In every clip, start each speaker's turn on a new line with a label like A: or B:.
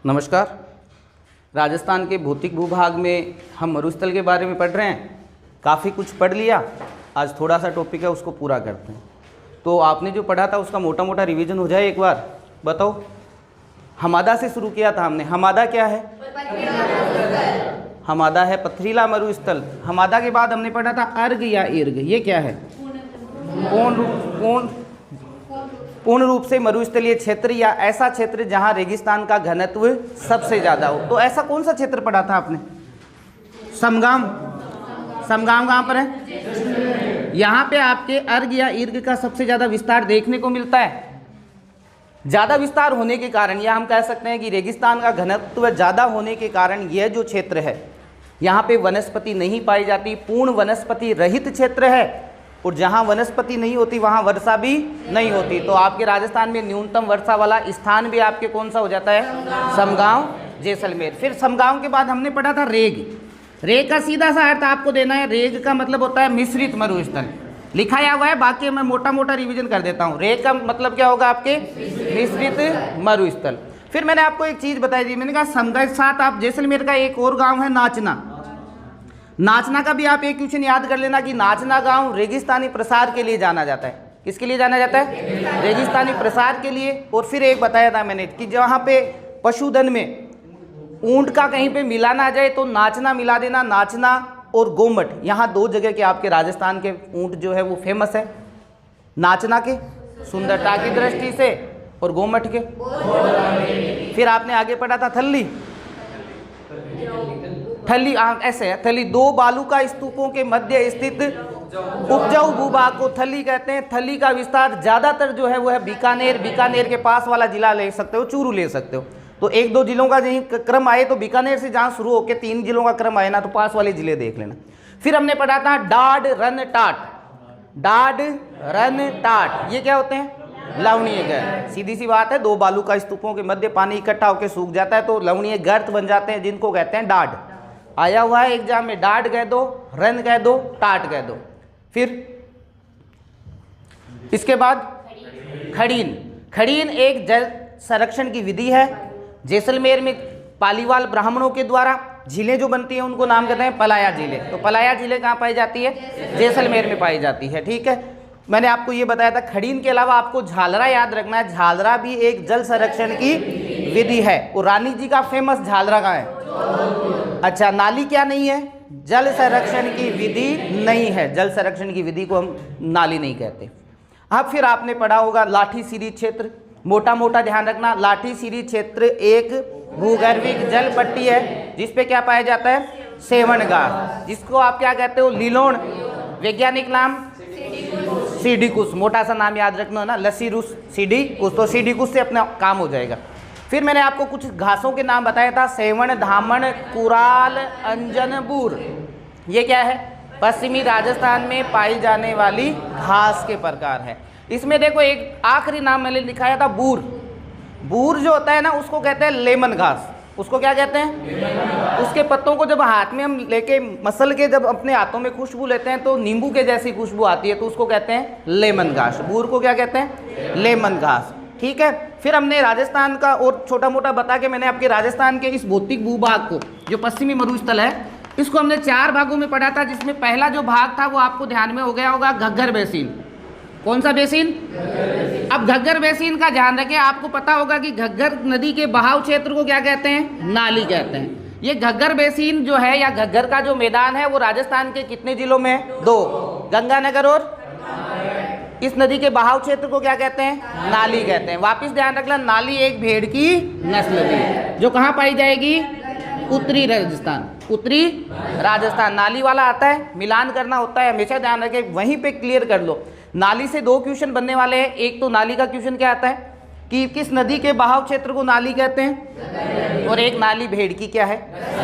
A: नमस्कार। राजस्थान के भौतिक भूभाग में हम मरुस्थल के बारे में पढ़ रहे हैं। काफ़ी कुछ पढ़ लिया, आज थोड़ा सा टॉपिक है उसको पूरा करते हैं। तो आपने जो पढ़ा था उसका मोटा मोटा रिवीजन हो जाए एक बार। बताओ, हमादा से शुरू किया था हमने। हमादा क्या है? हमादा है पथरीला मरुस्थल। हमादा के बाद हमने पढ़ा था अर्घ या ईर्घ। ये क्या है? पूर्ण रूप से मरुस्थलीय क्षेत्र या ऐसा क्षेत्र जहां रेगिस्तान का घनत्व सबसे ज्यादा हो। तो ऐसा कौन सा क्षेत्र पढ़ा था आपने? समगाम। समगाम कहाँ पर है? यहाँ पे आपके अर्घ या ईर्घ का सबसे ज्यादा विस्तार देखने को मिलता है। ज्यादा विस्तार होने के कारण या हम कह सकते हैं कि रेगिस्तान का घनत्व ज्यादा होने के कारण यह जो क्षेत्र है यहाँ पे वनस्पति नहीं पाई जाती, पूर्ण वनस्पति रहित क्षेत्र है। और जहाँ वनस्पति नहीं होती वहाँ वर्षा भी नहीं होती। तो आपके राजस्थान में न्यूनतम वर्षा वाला स्थान भी आपके कौन सा हो जाता है? समगांव, जैसलमेर। फिर समगांव के बाद हमने पढ़ा था रेग। रेग का सीधा सा अर्थ आपको देना है। रेग का मतलब होता है मिश्रित मरुस्थल। लिखाया हुआ है, बाकी मैं मोटा मोटा रिवीजन कर देता हूँ। रेग का मतलब क्या होगा आपके? मिश्रित मरुस्थल। फिर मैंने आपको एक चीज़ बताई थी, मैंने कहा समगा के साथ आप जैसलमेर का एक और गाँव है नाचना। नाचना का भी आप एक क्वेश्चन याद कर लेना कि नाचना गांव रेगिस्तानी प्रसार के लिए जाना जाता है। किसके लिए जाना जाता है? रेगिस्तानी प्रसार के लिए। और फिर एक बताया था मैंने कि जहाँ पे पशुधन में ऊंट का कहीं पे मिला ना जाए तो नाचना मिला देना। नाचना और गोमट, यहाँ दो जगह के आपके राजस्थान के ऊंट जो है वो फेमस है। नाचना के सुंदरता की दृष्टि से और गोमट के। फिर आपने आगे पढ़ा था थल्ली। थली ऐसे है, थली दो बालू का स्तूपों के मध्य स्थित उपजाऊ भूभाग को थली कहते हैं। थली का विस्तार ज्यादातर जो है वो है बीकानेर। बीकानेर के पास वाला जिला ले सकते हो, चूरू ले सकते हो। तो एक दो जिलों का यही क्रम आए तो बीकानेर से जहाँ शुरू होकर 3 जिलों का क्रम आए ना तो पास वाले जिले देख लेना। फिर हमने पढ़ा था डाड रन टाट। डाड रन टाट ये क्या होते हैं? लवणीय गर्त। सीधी सी बात है, दो बालू का स्तूपों के मध्य पानी इकट्ठा होकर सूख जाता है तो लवणीय गर्त बन जाते हैं, जिनको कहते हैं डाड। आया हुआ है एग्जाम में, डाड कह दो, रन कह दो, टाट कह दो। फिर इसके बाद खड़ीन। खड़ीन एक जल संरक्षण की विधि है। जैसलमेर में पालीवाल ब्राह्मणों के द्वारा झीलें जो बनती हैं उनको नाम कहते हैं पलाया झीलें। तो पलाया झीलें कहाँ पाई जाती है? जैसलमेर में पाई जाती है। ठीक है, मैंने आपको ये बताया था। खड़ीन के अलावा आपको झालरा याद रखना है। झालरा भी एक जल संरक्षण की विधि है। और रानी जी का फेमस झालरा कहाँ है? अच्छा, नाली क्या नहीं है? जल संरक्षण की विधि नहीं है। जल संरक्षण की विधि को हम नाली नहीं कहते। अब फिर आपने पढ़ा होगा लाठी सीरी क्षेत्र। मोटा मोटा ध्यान रखना, लाठी सीरी क्षेत्र एक भूगर्भिक जल पट्टी है जिसपे क्या पाया जाता है? सेवण घास, जिसको आप क्या कहते हो? लीलोण। वैज्ञानिक नाम सीडिकुस। मोटा सा नाम याद रखना ना, लसीरुस सीडिकुस। तो सीडिकुस से अपना काम हो जाएगा। फिर मैंने आपको कुछ घासों के नाम बताया था, सेवण, धामण, कुराल, अंजन, बूर। ये क्या है? पश्चिमी राजस्थान में पाई जाने वाली घास के प्रकार है। इसमें देखो एक आखिरी नाम मैंने लिखाया था बूर। बूर जो होता है ना उसको कहते हैं लेमन घास। उसको क्या कहते हैं? उसके पत्तों को जब हाथ में हम लेके मसल के जब अपने हाथों में खुशबू लेते हैं तो नींबू के जैसी खुशबू आती है, तो उसको कहते हैं लेमन घास। बूर को क्या कहते हैं? लेमन घास। ठीक है, फिर हमने राजस्थान का और छोटा मोटा बता के मैंने आपके राजस्थान के इस भौतिक भूभाग को, जो पश्चिमी मरुस्थल है, इसको हमने 4 भागों में पढ़ा था। जिसमें पहला जो भाग था वो आपको ध्यान में हो गया होगा, घग्गर बेसिन। कौन सा बेसिन? अब घग्गर बेसिन का ध्यान रखें। आपको पता होगा कि घग्गर नदी के बहाव क्षेत्र को क्या कहते हैं? नाली कहते हैं। ये घग्गर बेसिन जो है या घग्गर का जो मैदान है वो राजस्थान के कितने जिलों में है? 2, गंगानगर और इस नदी के बहाव क्षेत्र को क्या कहते हैं? नाली कहते हैं। वापिस ध्यान रखना, नाली एक भेड़ की नस्ल थी जो कहाँ पाई जाएगी? उत्तरी राजस्थान। उत्तरी राजस्थान। नाली वाला आता है, मिलान करना होता है, हमेशा ध्यान रखें, वहीं पे क्लियर कर लो। नाली से 2 क्वेश्चन बनने वाले हैं। एक तो नाली का क्वेश्चन क्या आता है कि किस नदी के बहाव क्षेत्र को नाली कहते हैं, और एक नाली भेड़ की क्या है?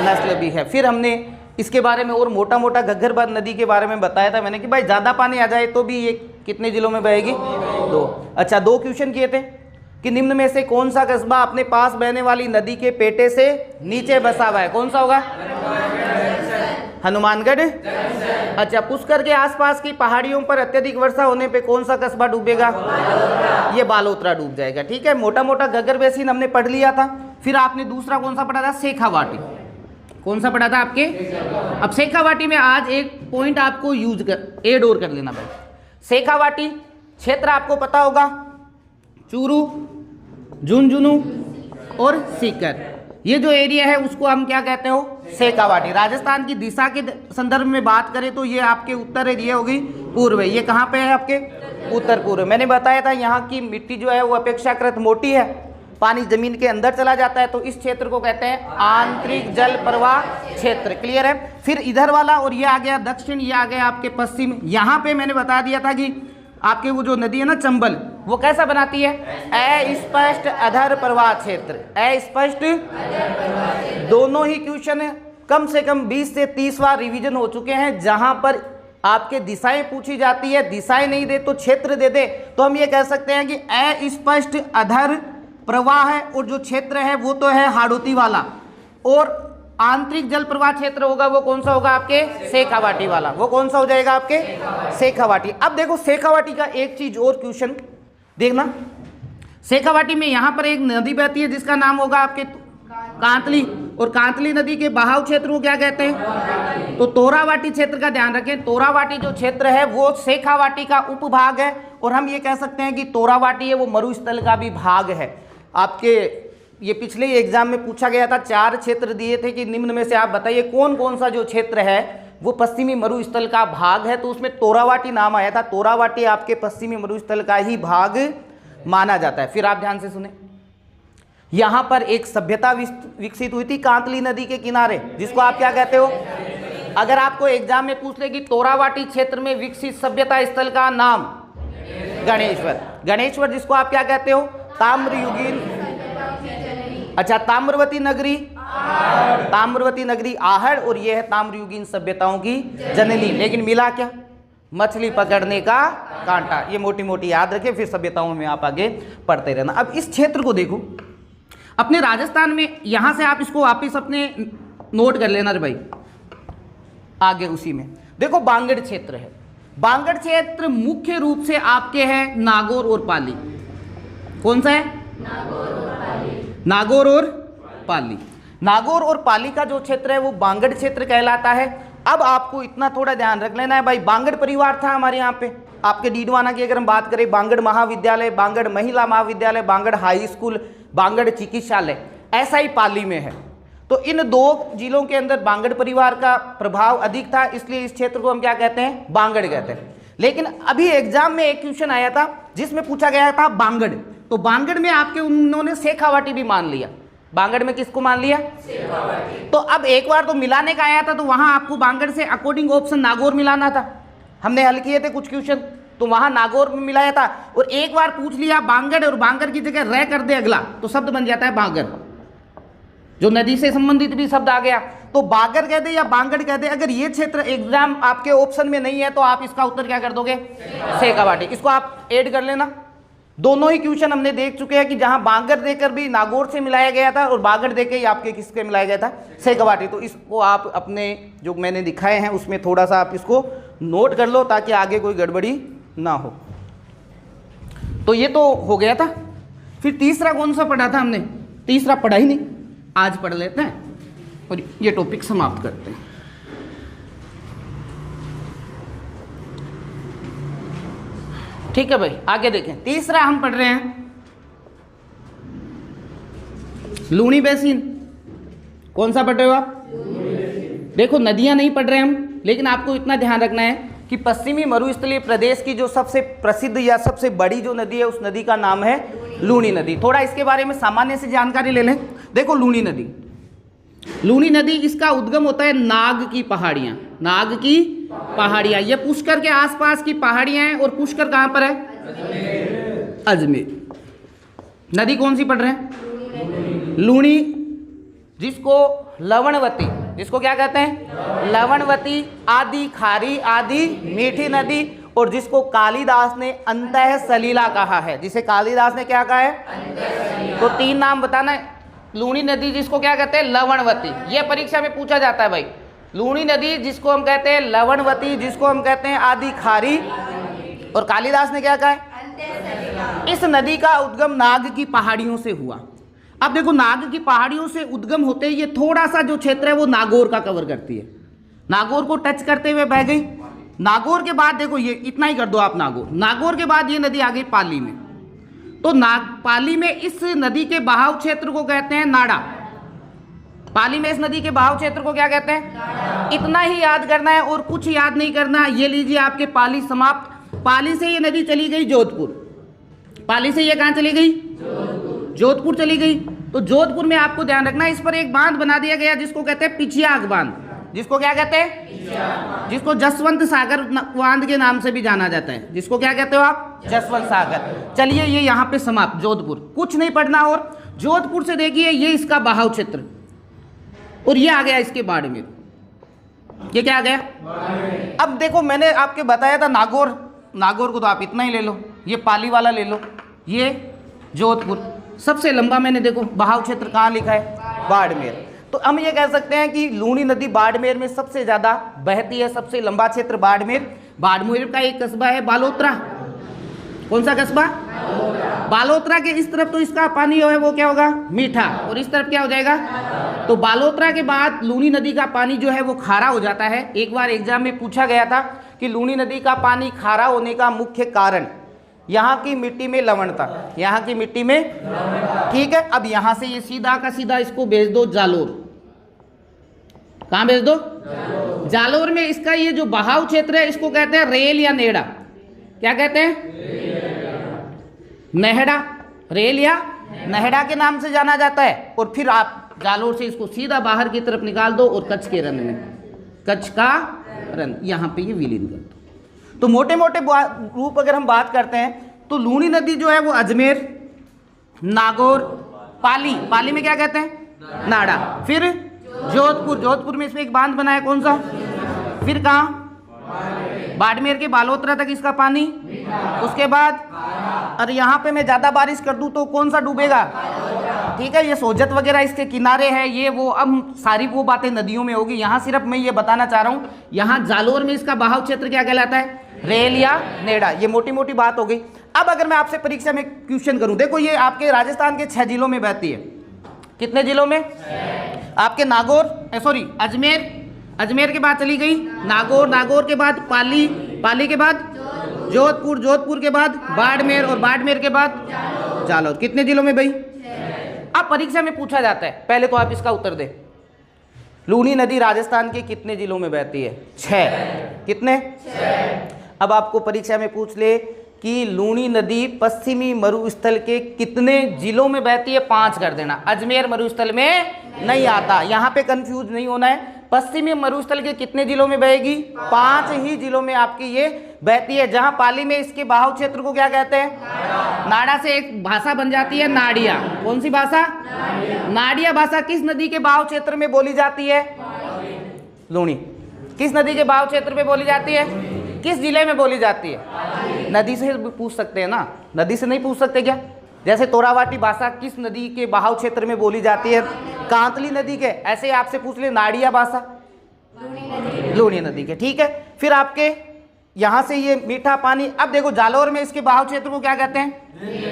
A: नस्ल भी है। फिर हमने इसके बारे में और मोटा मोटा घग्गर नदी के बारे में बताया था मैंने कि भाई ज़्यादा पानी आ जाए तो भी ये कितने जिलों में बहेगी? 2। अच्छा, 2 क्वेश्चन किए थे कि निम्न में से कौन सा कस्बा अपने पास बहने वाली नदी के पेटे से नीचे बसा हुआ है? कौन सा होगा? हनुमानगढ़। अच्छा, पुष्कर के आसपास की पहाड़ियों पर अत्यधिक वर्षा होने पे कौन सा कस्बा डूबेगा? ये बालोतरा डूब जाएगा। ठीक है, मोटा मोटा घग्गर बेसिन हमने पढ़ लिया था। फिर आपने दूसरा कौन सा पढ़ा था, शेखावाटी। कौन सा पढ़ा था आपके? अब शेखावाटी में आज एक पॉइंट आपको ऐड और कर लेना भाई। शेखावाटी क्षेत्र आपको पता होगा, चूरू, झुंझुनू और सीकर, ये जो एरिया है उसको हम क्या कहते हो, शेखावाटी। राजस्थान की दिशा के संदर्भ में बात करें तो ये आपके उत्तर है, ये होगी पूर्व है। ये कहाँ पे है आपके? उत्तर पूर्व। मैंने बताया था यहाँ की मिट्टी जो है वो अपेक्षाकृत मोटी है, पानी जमीन के अंदर चला जाता है, तो इस क्षेत्र को कहते हैं आंतरिक जल प्रवाह क्षेत्र। क्लियर है? फिर इधर वाला, और ये आ गया दक्षिण, ये आ गया आपके पश्चिम। यहाँ पे मैंने बता दिया था कि आपके वो जो नदी है ना चंबल, वो कैसा बनाती है, अस्पष्ट अधर प्रवाह क्षेत्र। अस्पष्ट, दोनों ही क्वेश्चन कम से कम 20 से 30 बार रिवीजन हो चुके हैं, जहां पर आपके दिशाएं पूछी जाती है, दिशाएं नहीं दे तो क्षेत्र दे दे, तो हम ये कह सकते हैं कि अस्पष्ट अधर प्रवाह है, और जो क्षेत्र है वो तो है हाड़ौती वाला, और आंतरिक जल प्रवाह क्षेत्र होगा वो कौन सा होगा आपके, शेखावाटी वाला। वो कौन सा हो जाएगा आपके, शेखावाटी। अब देखो शेखावाटी का एक चीज और क्वेश्चन देखना, शेखावाटी में यहाँ पर एक नदी बहती है जिसका नाम होगा आपके कांतली, और कांतली नदी के बहाव क्षेत्र को क्या कहते हैं, तो तोरावाटी क्षेत्र का ध्यान रखें। तोरावाटी जो क्षेत्र है वो शेखावाटी का उपभाग है, और हम ये कह सकते हैं कि तोरावाटी है वो मरुस्थल का भी भाग है। आपके ये पिछले एग्जाम में पूछा गया था, 4 क्षेत्र दिए थे कि निम्न में से आप बताइए कौन कौन सा जो क्षेत्र है वो पश्चिमी मरुस्थल का भाग है, तो उसमें तोरावाटी नाम आया था। तोरावाटी आपके पश्चिमी मरुस्थल का ही भाग माना जाता है। फिर आप ध्यान से सुने, यहां पर एक सभ्यता विकसित हुई थी कांतली नदी के किनारे, जिसको आप क्या कहते हो, अगर आपको एग्जाम में पूछ ले कि तोरावाटी क्षेत्र में विकसित सभ्यता स्थल का नाम, गणेश्वर। गणेश्वर जिसको आप क्या कहते हो, ताम्रयुगीन, अच्छा ताम्रवती नगरी, ताम्रवती नगरी आहड़, और यह है ताम्रयुगीन सभ्यताओं की जननी। लेकिन मिला क्या, मछली पकड़ने का कांटा। ये मोटी मोटी याद रखें, फिर सभ्यताओं में आप आगे पढ़ते रहना। अब इस क्षेत्र को देखो अपने राजस्थान में, यहां से आप इसको वापिस अपने नोट कर लेना रे भाई, आगे उसी में देखो बांगड़ क्षेत्र है। बांगड़ क्षेत्र मुख्य रूप से आपके हैं नागौर और पाली। कौन सा है, नागौर और पाली। नागौर और पाली का जो क्षेत्र है वो बांगड़ क्षेत्र कहलाता है। अब आपको इतना थोड़ा ध्यान रख लेना है भाई, बांगड़ परिवार था हमारे यहाँ पे, आपके डीडवाना की अगर हम बात करें, बांगड़ महाविद्यालय, बांगड़ महिला महाविद्यालय, बांगड़ हाई स्कूल, बांगड़ चिकित्सालय, ऐसा ही पाली में है। तो इन 2 जिलों के अंदर बांगड़ परिवार का प्रभाव अधिक था, इसलिए इस क्षेत्र को हम क्या कहते हैं, बांगड़ कहते हैं। लेकिन अभी एग्जाम में एक क्वेश्चन आया था जिसमें पूछा गया था बांगड़, तो बांगड़ में आपके उन्होंने शेखावाटी भी मान लिया। बांगड़ में किसको मान लिया, शेखावाटी। तो अब एक बार तो मिलाने का आया था, तो वहां आपको बांगड़ से अकॉर्डिंग ऑप्शन नागौर मिलाना था। हमने हल किए थे कुछ क्वेश्चन, तो वहां नागौर में मिलाया था। और एक बार पूछ लिया बांगड़, और बांगड़ की जगह रह कर दे अगला, तो शब्द बन जाता है बांगड़, जो नदी से संबंधित भी शब्द आ गया। तो बांगड़ कह दे या बांगड़ कह दे, अगर ये क्षेत्र एग्जाम आपके ऑप्शन में नहीं है तो आप इसका उत्तर क्या कर दोगे, शेखावाटी। इसको आप ऐड कर लेना। दोनों ही क्वेश्चन हमने देख चुके हैं कि जहां बांगड़ देकर भी नागौर से मिलाया गया था, और बांगड़ देकर ही आपके किसके मिलाया गया था, शेखावाटी। तो इसको आप अपने जो मैंने दिखाए हैं उसमें थोड़ा सा आप इसको नोट कर लो, ताकि आगे कोई गड़बड़ी ना हो। तो ये तो हो गया था। फिर तीसरा कौन सा पढ़ा था हमने, तीसरा पढ़ा ही नहीं, आज पढ़ लेते हैं और ये टॉपिक समाप्त करते हैं। ठीक है भाई, आगे देखें। तीसरा हम पढ़ रहे हैं लूणी बेसिन। कौन सा पढ़ रहे हो आप, देखो नदियां नहीं पढ़ रहे हम, लेकिन आपको इतना ध्यान रखना है कि पश्चिमी मरुस्थलीय प्रदेश की जो सबसे प्रसिद्ध या सबसे बड़ी जो नदी है, उस नदी का नाम है लूणी नदी। थोड़ा इसके बारे में सामान्य से जानकारी ले लें। देखो लूणी नदी, लूणी नदी, इसका उद्गम होता है नाग की पहाड़ियां, नाग की पहाड़ियां, ये पुष्कर के आसपास की पहाड़ियां हैं। और पुष्कर कहां पर है, अजमेर। नदी कौन सी पढ़ रहे हैं, लूणी, जिसको लवणवती, जिसको क्या कहते हैं, लवणवती, आदि खारी, आदि मीठी नदी, और जिसको कालिदास ने अंतः सलीला कहा है। जिसे कालिदास ने क्या कहा है, तो 3 नाम बताना है। लूणी नदी जिसको क्या कहते हैं, लवणवती, ये परीक्षा में पूछा जाता है भाई। लूणी नदी जिसको हम कहते हैं लवणवती, जिसको हम कहते हैं आदि खारी, और कालिदास ने क्या कहा है, इस नदी का उद्गम नाग की पहाड़ियों से हुआ। अब देखो नाग की पहाड़ियों से उद्गम होते ही ये थोड़ा सा जो क्षेत्र है वो नागौर का कवर करती है, नागौर को टच करते हुए बह गई। नागौर के बाद देखो ये इतना ही कर दो आप, नागौर के बाद ये नदी आ गई पाली में। तो पाली में इस नदी के बहाव क्षेत्र को कहते हैं नाड़ा। पाली में इस नदी के बहाव क्षेत्र को क्या कहते हैं? इतना ही याद करना है और कुछ याद नहीं करना। ये लीजिए आपके पाली समाप्त। पाली से ये नदी चली गई जोधपुर। पाली से ये कहां चली गई? जोधपुर चली गई। तो जोधपुर में आपको ध्यान रखना, इस पर एक बांध बना दिया गया जिसको कहते हैं पिछियाग बांध। जिसको क्या कहते हैं? जिसको जसवंत सागर बांध के नाम से भी जाना जाता है। जिसको क्या कहते हो आप? जसवंत सागर। चलिए ये यहाँ पे समाप्त। जोधपुर कुछ नहीं पढ़ना। और जोधपुर से देखिए ये इसका बहाव क्षेत्र, और ये आ गया इसके बाड़मेर। ये क्या आ गया? अब देखो मैंने आपके बताया था नागौर, नागौर को तो आप इतना ही ले लो, ये पाली वाला ले लो, ये जोधपुर। सबसे लंबा मैंने देखो बहाव क्षेत्र कहाँ लिखा है? बाड़मेर। तो हम ये कह सकते हैं कि लूणी नदी बाड़मेर में सबसे ज्यादा बहती है। सबसे लंबा क्षेत्र बाड़मेर। बाड़मेर का एक कस्बा है बालोतरा। कौन सा कस्बा? बालोतरा के इस तरफ तो इसका पानी जो है वो क्या होगा? मीठा। और इस तरफ क्या हो जाएगा? तो बालोतरा के बाद लूणी नदी का पानी जो है वो खारा हो जाता है। एक बार एग्जाम में पूछा गया था कि लूणी नदी का पानी खारा होने का मुख्य कारण यहाँ की मिट्टी में लवणता। यहाँ की मिट्टी में, ठीक है। अब यहाँ से ये सीधा का सीधा इसको भेज दो जालोर। कहाँ भेज दो? जालोर में इसका ये जो बहाव क्षेत्र है इसको कहते हैं रेल या नेड़ा। क्या कहते हैं? नेहड़ा। रेल या नेहड़ा के नाम से जाना जाता है। और फिर आप जालोर से इसको सीधा बाहर की तरफ निकाल दो और कच्छ के रन में, कच्छ का रन, यहाँ पे ये विलीन कर दो। तो मोटे मोटे रूप अगर हम बात करते हैं तो लूणी नदी जो है वो अजमेर, नागौर, पाली, पाली में क्या कहते हैं? नाड़ा। फिर जोधपुर, जोधपुर में इसमें एक बांध बनाया, कौन सा? फिर कहाँ? बाड़मेर के बालोतरा तक इसका पानी। उसके बाद और यहाँ पे मैं ज़्यादा बारिश कर दूँ तो कौन सा डूबेगा? ठीक है, ये सोजत वगैरह इसके किनारे है, ये वो। अब सारी वो बातें नदियों में होगी। यहाँ सिर्फ मैं ये बताना चाह रहा हूँ, यहाँ जालोर में इसका बहाव क्षेत्र क्या कहलाता है? रेल या नेड़ा। ये मोटी मोटी बात हो गई। अब अगर मैं आपसे परीक्षा में क्वेश्चन करूँ, देखो ये आपके राजस्थान के 6 जिलों में बहती है। कितने जिलों में? आपके नागौर, सॉरी अजमेर, अजमेर के बाद चली गई नागौर, नागौर के बाद पाली, पाली के बाद जोधपुर, जोधपुर के बाद बाड़मेर, और बाड़मेर के बाद जालोर। कितने जिलों में भाई? अब परीक्षा में पूछा जाता है, पहले तो आप इसका उत्तर दे। लूणी नदी राजस्थान के कितने जिलों में बहती है? 6। कितने? 6। अब आपको परीक्षा में पूछ ले कि लूणी नदी पश्चिमी मरुस्थल के कितने जिलों में बहती है? 5 कर देना। अजमेर मरुस्थल में नहीं आता, यहाँ पे कंफ्यूज नहीं होना है। पश्चिमी मरुस्थल के कितने जिलों में बहेगी? 5 ही जिलों में आपकी ये बहती है। जहां पाली में इसके बहाव क्षेत्र को क्या कहते हैं? नाड़ा से एक भाषा बन जाती है नाड़िया। कौन सी भाषा? नाड़िया भाषा किस नदी के बहाव क्षेत्र में बोली जाती है? लूणी। किस नदी के बहाव क्षेत्र में बोली जाती है? किस जिले में बोली जाती है? नदी से पूछ सकते हैं ना, नदी से नहीं पूछ सकते क्या? जैसे तोरावाटी भाषा किस नदी के बहाव क्षेत्र में बोली जाती है? कांतली नदी के। ऐसे आपसे पूछ ले नाड़िया भाषा लूणी नदी के, ठीक है। फिर आपके यहां से ये मीठा पानी। अब देखो जालोर में इसके बहाव क्षेत्र को क्या कहते हैं?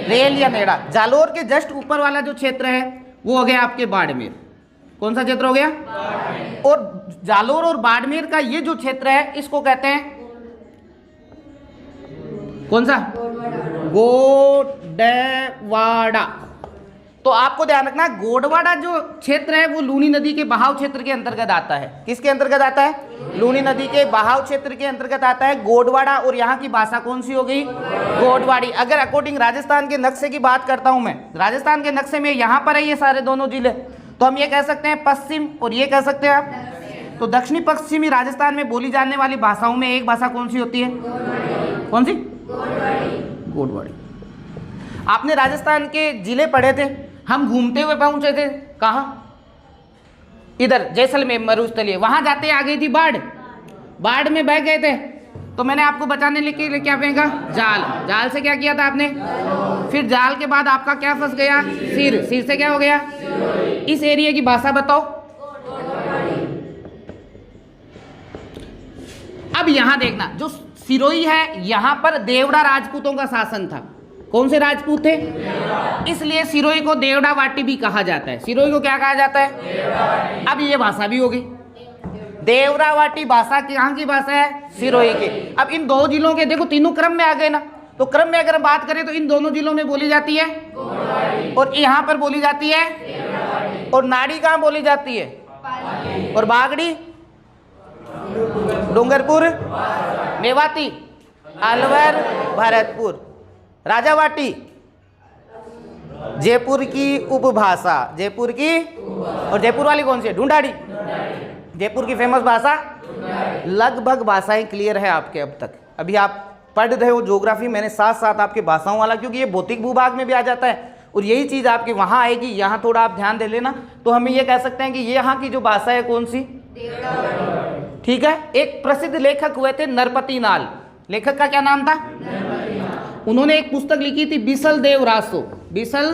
A: रेल या नेड़ा। जालोर के जस्ट ऊपर वाला जो क्षेत्र है वो हो गया आपके बाड़मेर। कौन सा क्षेत्र हो गया? और जालोर और बाड़मेर का ये जो क्षेत्र है इसको कहते हैं कौन सा? गोडवाड़ा। तो आपको ध्यान रखना, गोडवाड़ा जो क्षेत्र है वो लूणी नदी के बहाव क्षेत्र के अंतर्गत आता है। किसके अंतर्गत आता है? लूणी नदी के बहाव क्षेत्र के अंतर्गत आता है गोडवाड़ा। और यहाँ की भाषा कौन सी हो गई? गोडवाड़ी। अगर अकॉर्डिंग राजस्थान के नक्शे की बात करता हूं मैं, राजस्थान के नक्शे में यहाँ पर है ये सारे दोनों जिले, तो हम ये कह सकते हैं पश्चिम, और ये कह सकते हैं आप। तो दक्षिणी पश्चिमी राजस्थान में बोली जाने वाली भाषाओं में एक भाषा कौन सी होती है? कौन सी? गोडवाड़ी। आपने राजस्थान के जिले पढ़े थे, हम घूमते हुए पहुंचे थे कहाँ? इधर जैसलमेर मरुस्थलीय। वहां जाते आ गई थी बाढ़, बाढ़ में बह गए थे, तो मैंने आपको बचाने के लिए क्या फेंका? जाल। जाल से क्या किया था आपने? फिर जाल के बाद आपका क्या फंस गया? सिर। सिर से क्या हो गया? इस एरिया की भाषा बताओ। अब यहां देखना, जो सिरोही है यहां पर देवड़ा राजपूतों का शासन था। कौन से राजपूत थे? इसलिए सिरोही को देवड़ा वाटी भी कहा जाता है। सिरोही को क्या कहा जाता है? अब ये भाषा भी होगी, देवरावाटी भाषा कहाँ की भाषा है? सिरोही की। अब इन दो जिलों के देखो तीनों क्रम में आ गए ना, तो क्रम में अगर हम बात करें तो इन दोनों जिलों में बोली जाती है और यहाँ पर बोली जाती है, और नाड़ी कहाँ बोली जाती है? और बागड़ी डूंगरपुर, मेवाती, अलवर, भरतपुर, राजावाटी जयपुर की उपभाषा, जयपुर की। और जयपुर वाली कौन सी है? ढूंढाड़ी। जयपुर की फेमस भाषा। लगभग भाषाएं क्लियर है आपके अब तक। अभी आप पढ़ रहे हो ज्योग्राफी, मैंने साथ साथ आपके भाषाओं वाला, क्योंकि ये भौतिक भूभाग में भी आ जाता है और यही चीज आपके वहां आएगी। यहाँ थोड़ा आप ध्यान दे लेना, तो हम ये कह सकते हैं कि ये यहाँ की जो भाषा है कौन सी? ठीक है। एक प्रसिद्ध लेखक हुए थे नरपति नाल। लेखक का क्या नाम था? उन्होंने एक पुस्तक लिखी थी बिसल देव रासो। बिसल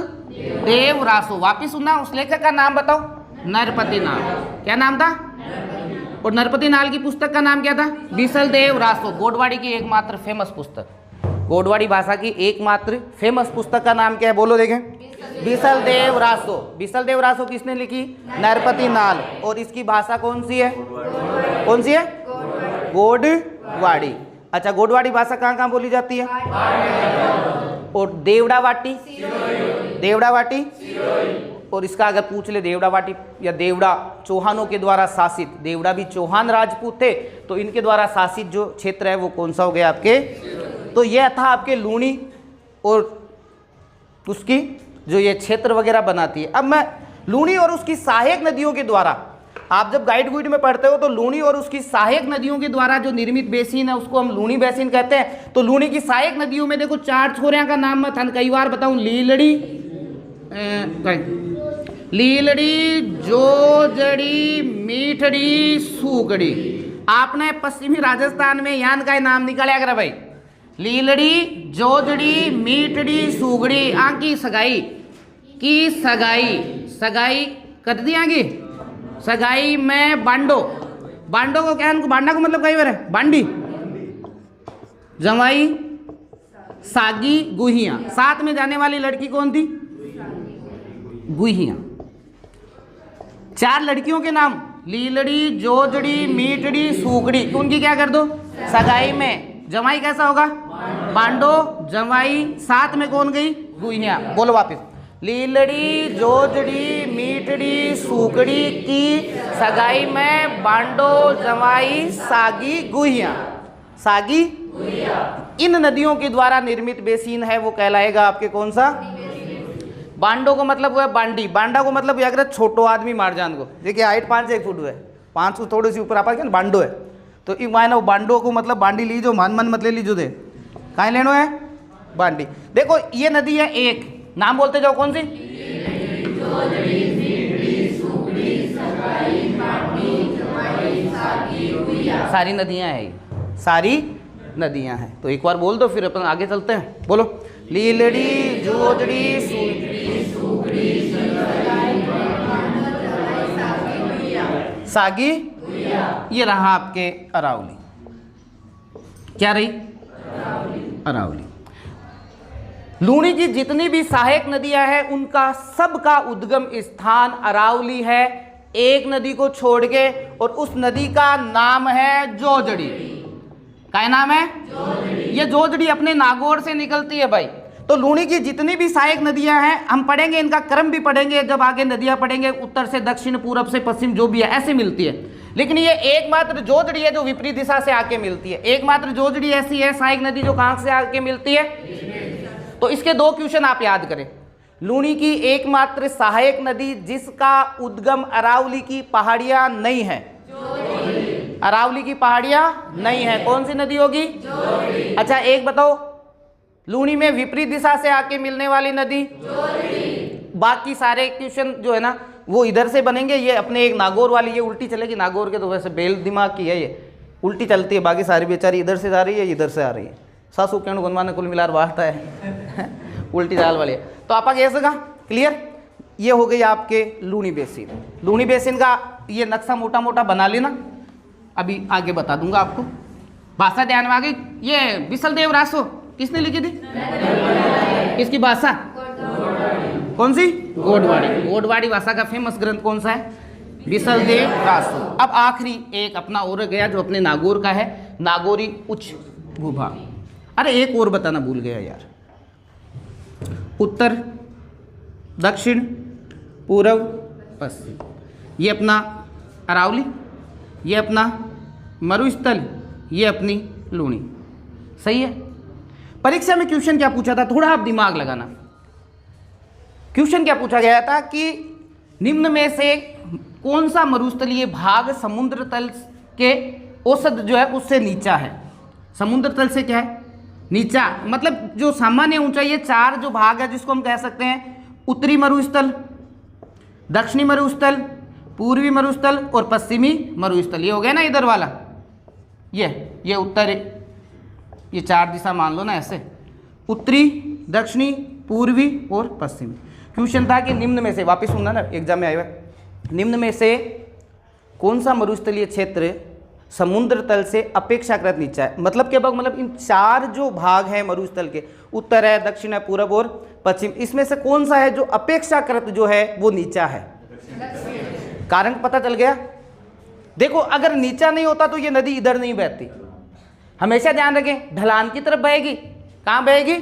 A: देव रासो। वापिस सुनना, उस लेखक का नाम बताओ। नरपति नाल। क्या नाम था? और नरपति नाल की पुस्तक का नाम क्या था? बिसल देव रासो। गोडवाड़ी की एकमात्र फेमस पुस्तक, गोडवाड़ी भाषा की एकमात्र फेमस पुस्तक का नाम क्या है? बोलो देखें। बिसल देव रासो। बिसल देव रासो किसने लिखी? नरपति नाल। और इसकी भाषा कौन सी है? कौन सी है? गोडवाड़ी। अच्छा, गोडवाड़ी भाषा कहाँ कहाँ बोली जाती है? और देवड़ावाटी, देवड़ावाटी। और इसका अगर पूछ ले देवड़ावाटी या देवड़ा चौहानों के द्वारा शासित, देवड़ा भी चौहान राजपूत थे, तो इनके द्वारा शासित जो क्षेत्र है वो कौन सा हो गया आपके? तो यह था आपके लूणी और उसकी जो ये क्षेत्र वगैरह बनाती है। अब मैं लूणी और उसकी सहायक नदियों के द्वारा, आप जब गाइड गुइड में पढ़ते हो तो लूणी और उसकी सहायक नदियों के द्वारा जो निर्मित बेसिन है उसको हम लूणी बेसिन कहते हैं। तो लूणी की सहायक नदियों में देखो 4 छोरियां का नाम मैं थान कई बार बताऊं। लीलड़ी, लीलड़ी, जोजड़ी, मीठड़ी, सूगड़ी। आपने पश्चिमी राजस्थान में यान का नाम निकाला करा भाई। लीलड़ी, जोजड़ी, मीठड़ी, सूगड़ी। आंकी सगाई की सगाई, सगाई कर दी आगे। सगाई में बांडो, बांडो को क्या? बांडा को मतलब कई बार है बांडी। जमाई, सागी, गुहिया। साथ में जाने वाली लड़की कौन थी? गुहिया। 4 लड़कियों के नाम लीलड़ी, जोजड़ी, मीठड़ी, सूगड़ी। उनकी क्या कर दो? सगाई में। जमाई कैसा होगा? बांडो, जमाई, साथ में कौन गई? गुहिया। बोलो वापस। लीलड़ी, जोजड़ी, मीठड़ी, सूगड़ी की सगाई में बांडो, जमाई, सागी, गुहिया। सागी, इन नदियों के द्वारा निर्मित बेसिन है वो कहलाएगा आपके कौन सा? बांडो को मतलब हुआ बांडी। बांडा को मतलब अगर छोटो आदमी मारजान को, देखिए हाइट 5 से 1 फुट है, 5 से थोड़ी सी ऊपर आप क्या बांडो है। तो मायना बांडो को मतलब बांडी लीजो, मन मन मतलब लीजो दे कहाँ लेनो है? बांडी। देखो ये नदी है एक, नाम बोलते जाओ कौन सी? सारी नदियां हैं, सारी नदियां हैं। तो एक बार बोल दो फिर अपन आगे चलते हैं। बोलो। लीलड़ी, जोजड़ी, सागी, ये रहा आपके अरावली। क्या रही? अरावली। लूणी की जितनी भी सहायक नदियां हैं उनका सबका उद्गम स्थान अरावली है, एक नदी को छोड़ के। और उस नदी का नाम है जोजड़ी। क्या नाम है? जोजड़ी। ये जोजड़ी अपने नागौर से निकलती है भाई। तो लूणी की जितनी भी सहायक नदियां हैं हम पढ़ेंगे, इनका क्रम भी पढ़ेंगे जब आगे नदियां पढ़ेंगे, उत्तर से दक्षिण, पूरब से पश्चिम, जो भी है ऐसे मिलती है। लेकिन ये एकमात्र जोजड़ी है जो विपरीत दिशा से आके मिलती है। एकमात्र जोजड़ी ऐसी है सहायक नदी जो कहां से आके मिलती है। तो इसके 2 क्वेश्चन आप याद करें। लूणी की एकमात्र सहायक नदी जिसका उद्गम अरावली की पहाड़ियां नहीं है, अरावली की पहाड़ियां नहीं है, कौन सी नदी होगी? अच्छा एक बताओ, लूणी में विपरीत दिशा से आके मिलने वाली नदी? बाकी सारे क्वेश्चन जो है ना वो इधर से बनेंगे। ये अपने एक नागौर वाली ये उल्टी चलेगी। नागौर के तो वैसे बेल दिमाग की है, ये उल्टी चलती है। बाकी सारी बेचारी इधर से जा रही है, इधर से आ रही है। सासू कहने गुनवाने कुल मिलार बात है उल्टी चाल वाली है। तो आप आगे ऐसे का क्लियर। ये हो गई आपके लूणी बेसिन। लूणी बेसिन का ये नक्शा मोटा मोटा बना लेना, अभी आगे बता दूंगा आपको। भाषा ध्यान में आ गई। ये बिसल देव रासो किसने लिखी थी? किसकी भाषा? कौन सी? गोडवाड़ी। गोडवाड़ी भाषा का फेमस ग्रंथ कौन सा है? बिसलदेव रासो। अब आखिरी एक अपना और गया जो अपने नागौर का है, नागौरी उच्च भूभाग। अरे एक और बताना भूल गया यार, उत्तर, दक्षिण, पूर्व, पश्चिम। ये अपना अरावली, ये अपना मरुस्थल, ये अपनी लूणी। सही है। परीक्षा में क्वेश्चन क्या पूछा था, थोड़ा आप दिमाग लगाना। क्वेश्चन क्या पूछा गया था कि निम्न में से कौन सा मरुस्थलीय भाग समुद्र तल के औसत जो है उससे नीचा है? समुद्र तल से क्या है? नीचा, मतलब जो सामान्य ऊंचाई है, चार जो भाग है जिसको हम कह सकते हैं उत्तरी मरुस्थल, दक्षिणी मरुस्थल, पूर्वी मरुस्थल और पश्चिमी मरुस्थल। ये हो गया ना इधर वाला, ये उत्तर, ये चार दिशा मान लो ना ऐसे, उत्तरी, दक्षिणी, पूर्वी और पश्चिमी। क्वेश्चन था कि निम्न में से, वापस सुनना ना एग्जाम में आया हुआ, निम्न में से कौन सा मरुस्थलीय क्षेत्र समुद्र तल से अपेक्षाकृत नीचा है? मतलब क्या भाग, मतलब इन चार जो भाग हैं मरुस्थल के, उत्तर है, दक्षिण है, पूर्व और पश्चिम, इसमें से कौन सा है जो अपेक्षाकृत जो है वो नीचा है? कारण पता चल गया। देखो अगर नीचा नहीं होता तो ये नदी इधर नहीं बहती। हमेशा ध्यान रखें, ढलान की तरफ बहेगी। कहाँ बहेगी?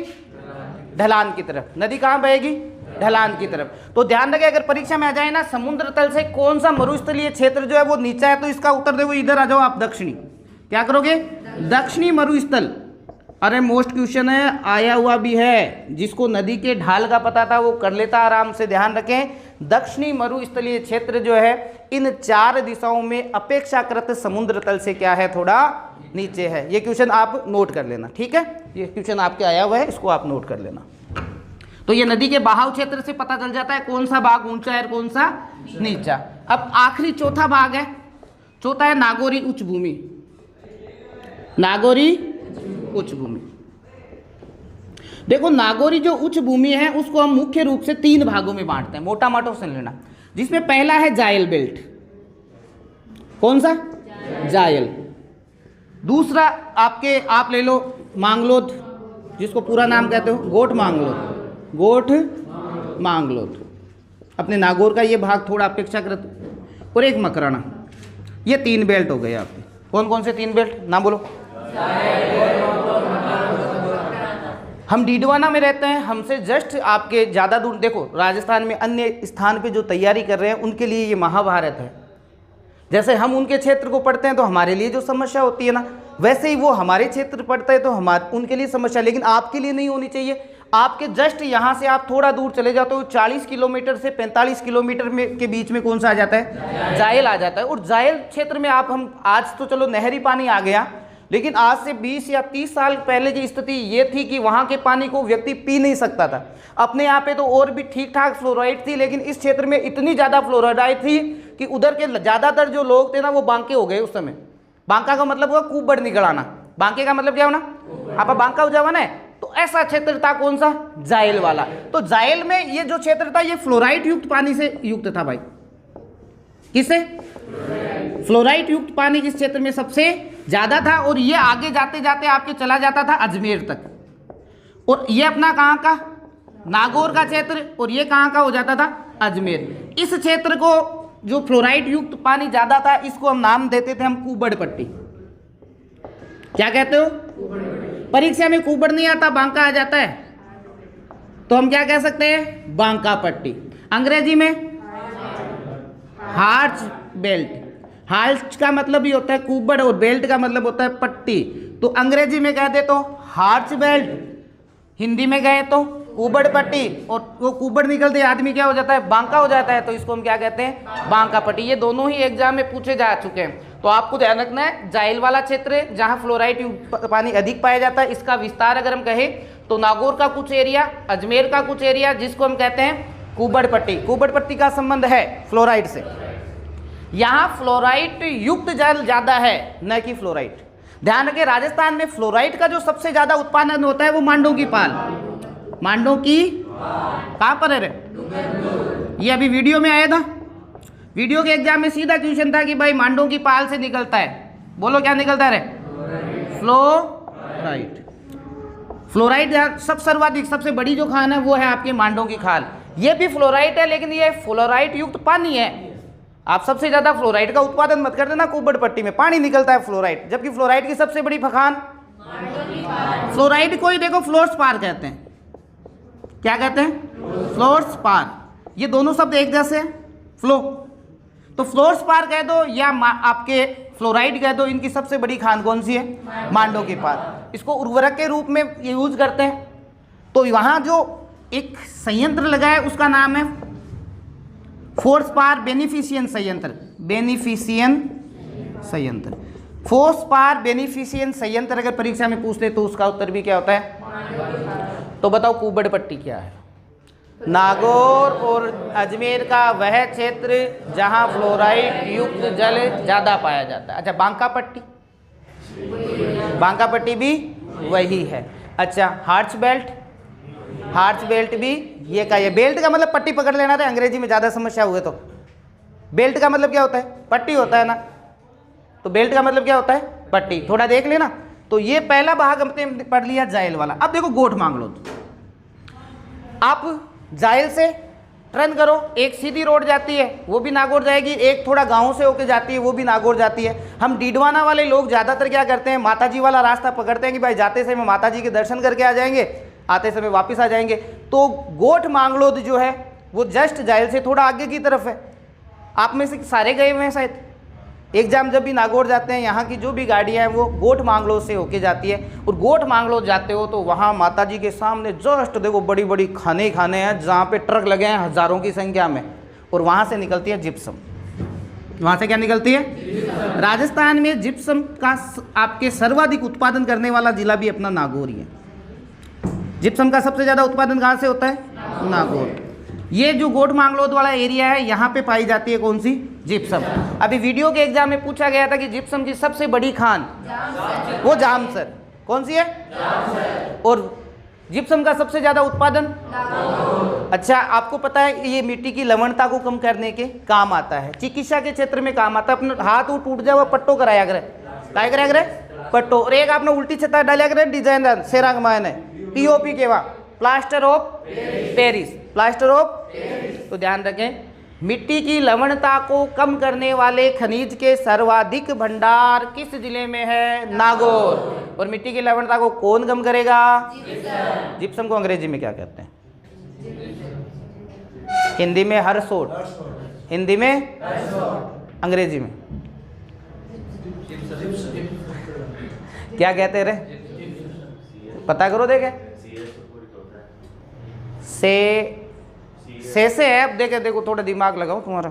A: ढलान की तरफ। नदी कहाँ बहेगी? ढलान की तरफ। तो ध्यान रखें, अगर परीक्षा में आ जाए ना समुद्र तल से कौन सा मरुस्थलीय क्षेत्र जो है वो नीचा है, तो इसका उत्तर देखो, इधर आ जाओ आप, दक्षिणी। क्या करोगे? दक्षिणी मरुस्थल। अरे मोस्ट क्वेश्चन है, आया हुआ भी है, जिसको नदी के ढाल का पता था वो कर लेता आराम से। ध्यान रखें, दक्षिणी मरुस्थलीय क्षेत्र जो है इन चार दिशाओं में अपेक्षाकृत समुद्र तल से क्या है? थोड़ा नीचे है। ये क्वेश्चन आप नोट कर लेना, ठीक है? ये क्वेश्चन आपके आया हुआ है, इसको आप नोट कर लेना। तो ये नदी के बहाव क्षेत्र से पता चल जाता है कौन सा भाग ऊंचा है और कौन सा नीचा। अब आखिरी चौथा भाग है, चौथा है नागौरी उच्च भूमि। नागौरी उच्च भूमि। देखो नागौरी जो उच्च भूमि है उसको हम मुख्य रूप से तीन भागों में बांटते हैं, मोटा मोटा सुन लेना। जिसमें पहला है जायल बेल्ट। कौन सा? जायल। दूसरा आप ले लो मांगलोद, जिसको पूरा नाम कहते हो गोट मांगलोद। गोट मांगलोद अपने नागौर का ये भाग थोड़ा अपेक्षाकृत, और एक मकराना। ये तीन बेल्ट हो गए आपके। कौन कौन से तीन बेल्ट? नाम बोलो। हम डीडवाना में रहते हैं, हमसे जस्ट आपके ज़्यादा दूर। देखो राजस्थान में अन्य स्थान पे जो तैयारी कर रहे हैं उनके लिए ये महाभारत है। जैसे हम उनके क्षेत्र को पढ़ते हैं तो हमारे लिए जो समस्या होती है ना, वैसे ही वो हमारे क्षेत्र पढ़ते हैं तो उनके लिए समस्या, लेकिन आपके लिए नहीं होनी चाहिए। आपके जस्ट यहाँ से आप थोड़ा दूर चले जाते हो, 40 किलोमीटर से 45 किलोमीटर के बीच में कौन सा आ जाता है? जायल आ जाता है। और जायल क्षेत्र में हम आज तो चलो नहरी पानी आ गया, लेकिन आज से 20 या 30 साल पहले की स्थिति ये थी कि वहाँ के पानी को व्यक्ति पी नहीं सकता था। अपने यहाँ पे तो और भी ठीक ठाक फ्लोराइड थी, लेकिन इस क्षेत्र में इतनी ज़्यादा फ्लोराइड थी कि उधर के ज़्यादातर जो लोग थे ना वो बांके हो गए उस समय। बांका का मतलब हुआ कुबड़ निकल आना। बांके का मतलब क्या होना? आप बांका हो जावा ना। तो ऐसा क्षेत्र था कौन सा? जायल वाला। तो जायल में ये जो क्षेत्र था ये फ्लोराइड युक्त पानी से युक्त था भाई। किससे? फ्लोराइड युक्त पानी इस क्षेत्र में सबसे ज्यादा था। और ये आगे जाते जाते आपके चला जाता था अजमेर तक। और ये अपना कहाँ का? नागौर का क्षेत्र। और ये कहाँ का हो जाता था? अजमेर। इस क्षेत्र को जो फ्लोराइड युक्त पानी ज्यादा था इसको हम नाम देते थे हम कुबड़ पट्टी। क्या कहते हो? परीक्षा में कुबड़ नहीं आता, बांका आ जाता है, तो हम क्या कह सकते हैं? बांका पट्टी। अंग्रेजी में हार्च बेल्ट। हार्च का मतलब ही होता है कुबड़ और बेल्ट का मतलब होता है पट्टी। तो अंग्रेजी में कहते तो हार्च बेल्ट, हिंदी में गए तो कुबड़ पट्टी। और वो कुबड़ निकलते आदमी क्या हो जाता है? बांका हो जाता है। तो इसको हम क्या कहते हैं? बांका पट्टी। ये दोनों ही एग्जाम में पूछे जा चुके हैं। तो आपको ध्यान रखना है, जायल वाला क्षेत्र जहां फ्लोराइड पानी अधिक पाया जाता है, इसका विस्तार अगर हम कहें तो नागौर का कुछ एरिया, अजमेर का कुछ एरिया, जिसको हम कहते हैं कुबड़ पट्टी। कुबड़ पट्टी का संबंध है फ्लोराइड से। यहाँ फ्लोराइड युक्त जल ज्यादा है, न कि फ्लोराइड। ध्यान रखें, राजस्थान में फ्लोराइड का जो सबसे ज्यादा उत्पादन होता है वो मांडो की पाल। मांडो की कहां पर है रे? ये अभी वीडियो में आया था। वीडियो के एग्जाम में सीधा क्वेश्चन था कि भाई मांडो की पाल से निकलता है, बोलो क्या निकलता है रे? फ्लोराइड। फ्लोराइड सब सर्वाधिक सबसे बड़ी जो खान है वो है आपके मांडों की खाल। ये भी फ्लोराइड है, लेकिन ये फ्लोराइड युक्त पानी है। आप सबसे ज्यादा फ्लोराइड का उत्पादन मत कर देना, कुब्बड़ पट्टी में पानी निकलता है फ्लोराइड, जबकि फ्लोराइड की सबसे बड़ी खान फ्लोराइड को ही देखो फ्लोरस्पार कहते हैं। क्या कहते हैं? फ्लोरस्पार। ये दोनों शब्द एक जैसे हैं, फ्लो, तो फ्लोरस्पार कह दो या आपके फ्लोराइड कह दो, इनकी सबसे बड़ी खान कौन सी है? मांडों की पात। इसको उर्वरक के रूप में यूज करते हैं। तो वहां जो एक संयंत्र लगा है उसका नाम है फोर्सपार बेनिफिशियन संयंत्र। बेनिफिशियन संयंत्र, फोर्सपार बेनिफिशियन संयंत्र अगर परीक्षा में पूछते तो उसका उत्तर भी क्या होता है? तो बताओ कुब्बड़ पट्टी क्या है? नागौर और अजमेर का वह क्षेत्र जहां फ्लोराइड युक्त जल ज्यादा पाया जाता है। अच्छा, बांका पट्टी, बांका पट्टी भी वही है। अच्छा, हार्च बेल्ट, हार्च बेल्ट भी ये का ये। बेल्ट का मतलब पट्टी पकड़ लेना था, अंग्रेजी में ज्यादा समस्या हुए तो। बेल्ट का मतलब क्या होता है? पट्टी होता है ना, तो बेल्ट का मतलब क्या होता है? पट्टी। थोड़ा देख लेना। तो ये पहला भाग हमने पढ़ लिया जायल वाला। अब देखो गोठ मांग लो। आप जायल से टर्न करो, एक सीधी रोड जाती है वो भी नागौर जाएगी, एक थोड़ा गांव से होके जाती है वो भी नागौर जाती है। हम डीडवाना वाले लोग ज़्यादातर क्या करते हैं, माताजी वाला रास्ता पकड़ते हैं कि भाई जाते समय माताजी के दर्शन करके आ जाएंगे, आते समय वापस आ जाएंगे। तो गोठ मांगलोद जो है वो जस्ट जायल से थोड़ा आगे की तरफ है। आप में से सारे गए हुए हैं शायद, एग्जाम जब भी नागौर जाते हैं यहाँ की जो भी गाड़ियाँ हैं वो गोठ मांगलो से होके जाती है। और गोठ मांगलो जाते हो तो वहाँ माताजी के सामने जस्ट देखो बड़ी बड़ी खाने ही खाने हैं जहाँ पे ट्रक लगे हैं हज़ारों की संख्या में, और वहाँ से निकलती है जिप्सम। वहाँ से क्या निकलती है? राजस्थान में जिप्सम का आपके सर्वाधिक उत्पादन करने वाला जिला भी अपना नागौर ही है। जिप्सम का सबसे ज़्यादा उत्पादन कहाँ से होता है? नागौर। ये जो गोठ मांगलोद वाला एरिया है यहाँ पे पाई जाती है कौन सी? जिप्सम। अभी वीडियो के एग्जाम में पूछा गया था कि जिप्सम की सबसे बड़ी खान वो जामसर। कौन सी है? जामसर। और जिप्सम का सबसे ज्यादा उत्पादन? अच्छा, आपको पता है कि ये मिट्टी की लवणता को कम करने के काम आता है, चिकित्सा के क्षेत्र में काम आता है। अपने हाथ वो टूट जाए वो पट्टो कराया करे, काय कराया करे? पट्टो। और एक आपने उल्टी छत्ता डालिया करे डिजाइनर सेरांग मायने पीओपी के वहाँ plaster of Paris, plaster of. तो ध्यान रखें, मिट्टी की लवणता को कम करने वाले खनिज के सर्वाधिक भंडार किस जिले में है? नागौर। और मिट्टी की लवणता को कौन कम करेगा? जिप्सम को अंग्रेजी में क्या कहते हैं? हिंदी में हरसोट, हिंदी में अंग्रेजी में क्या कहते रे? पता करो देखे। से है। अब देखे देखो थोड़ा दिमाग लगाओ तुम्हारा।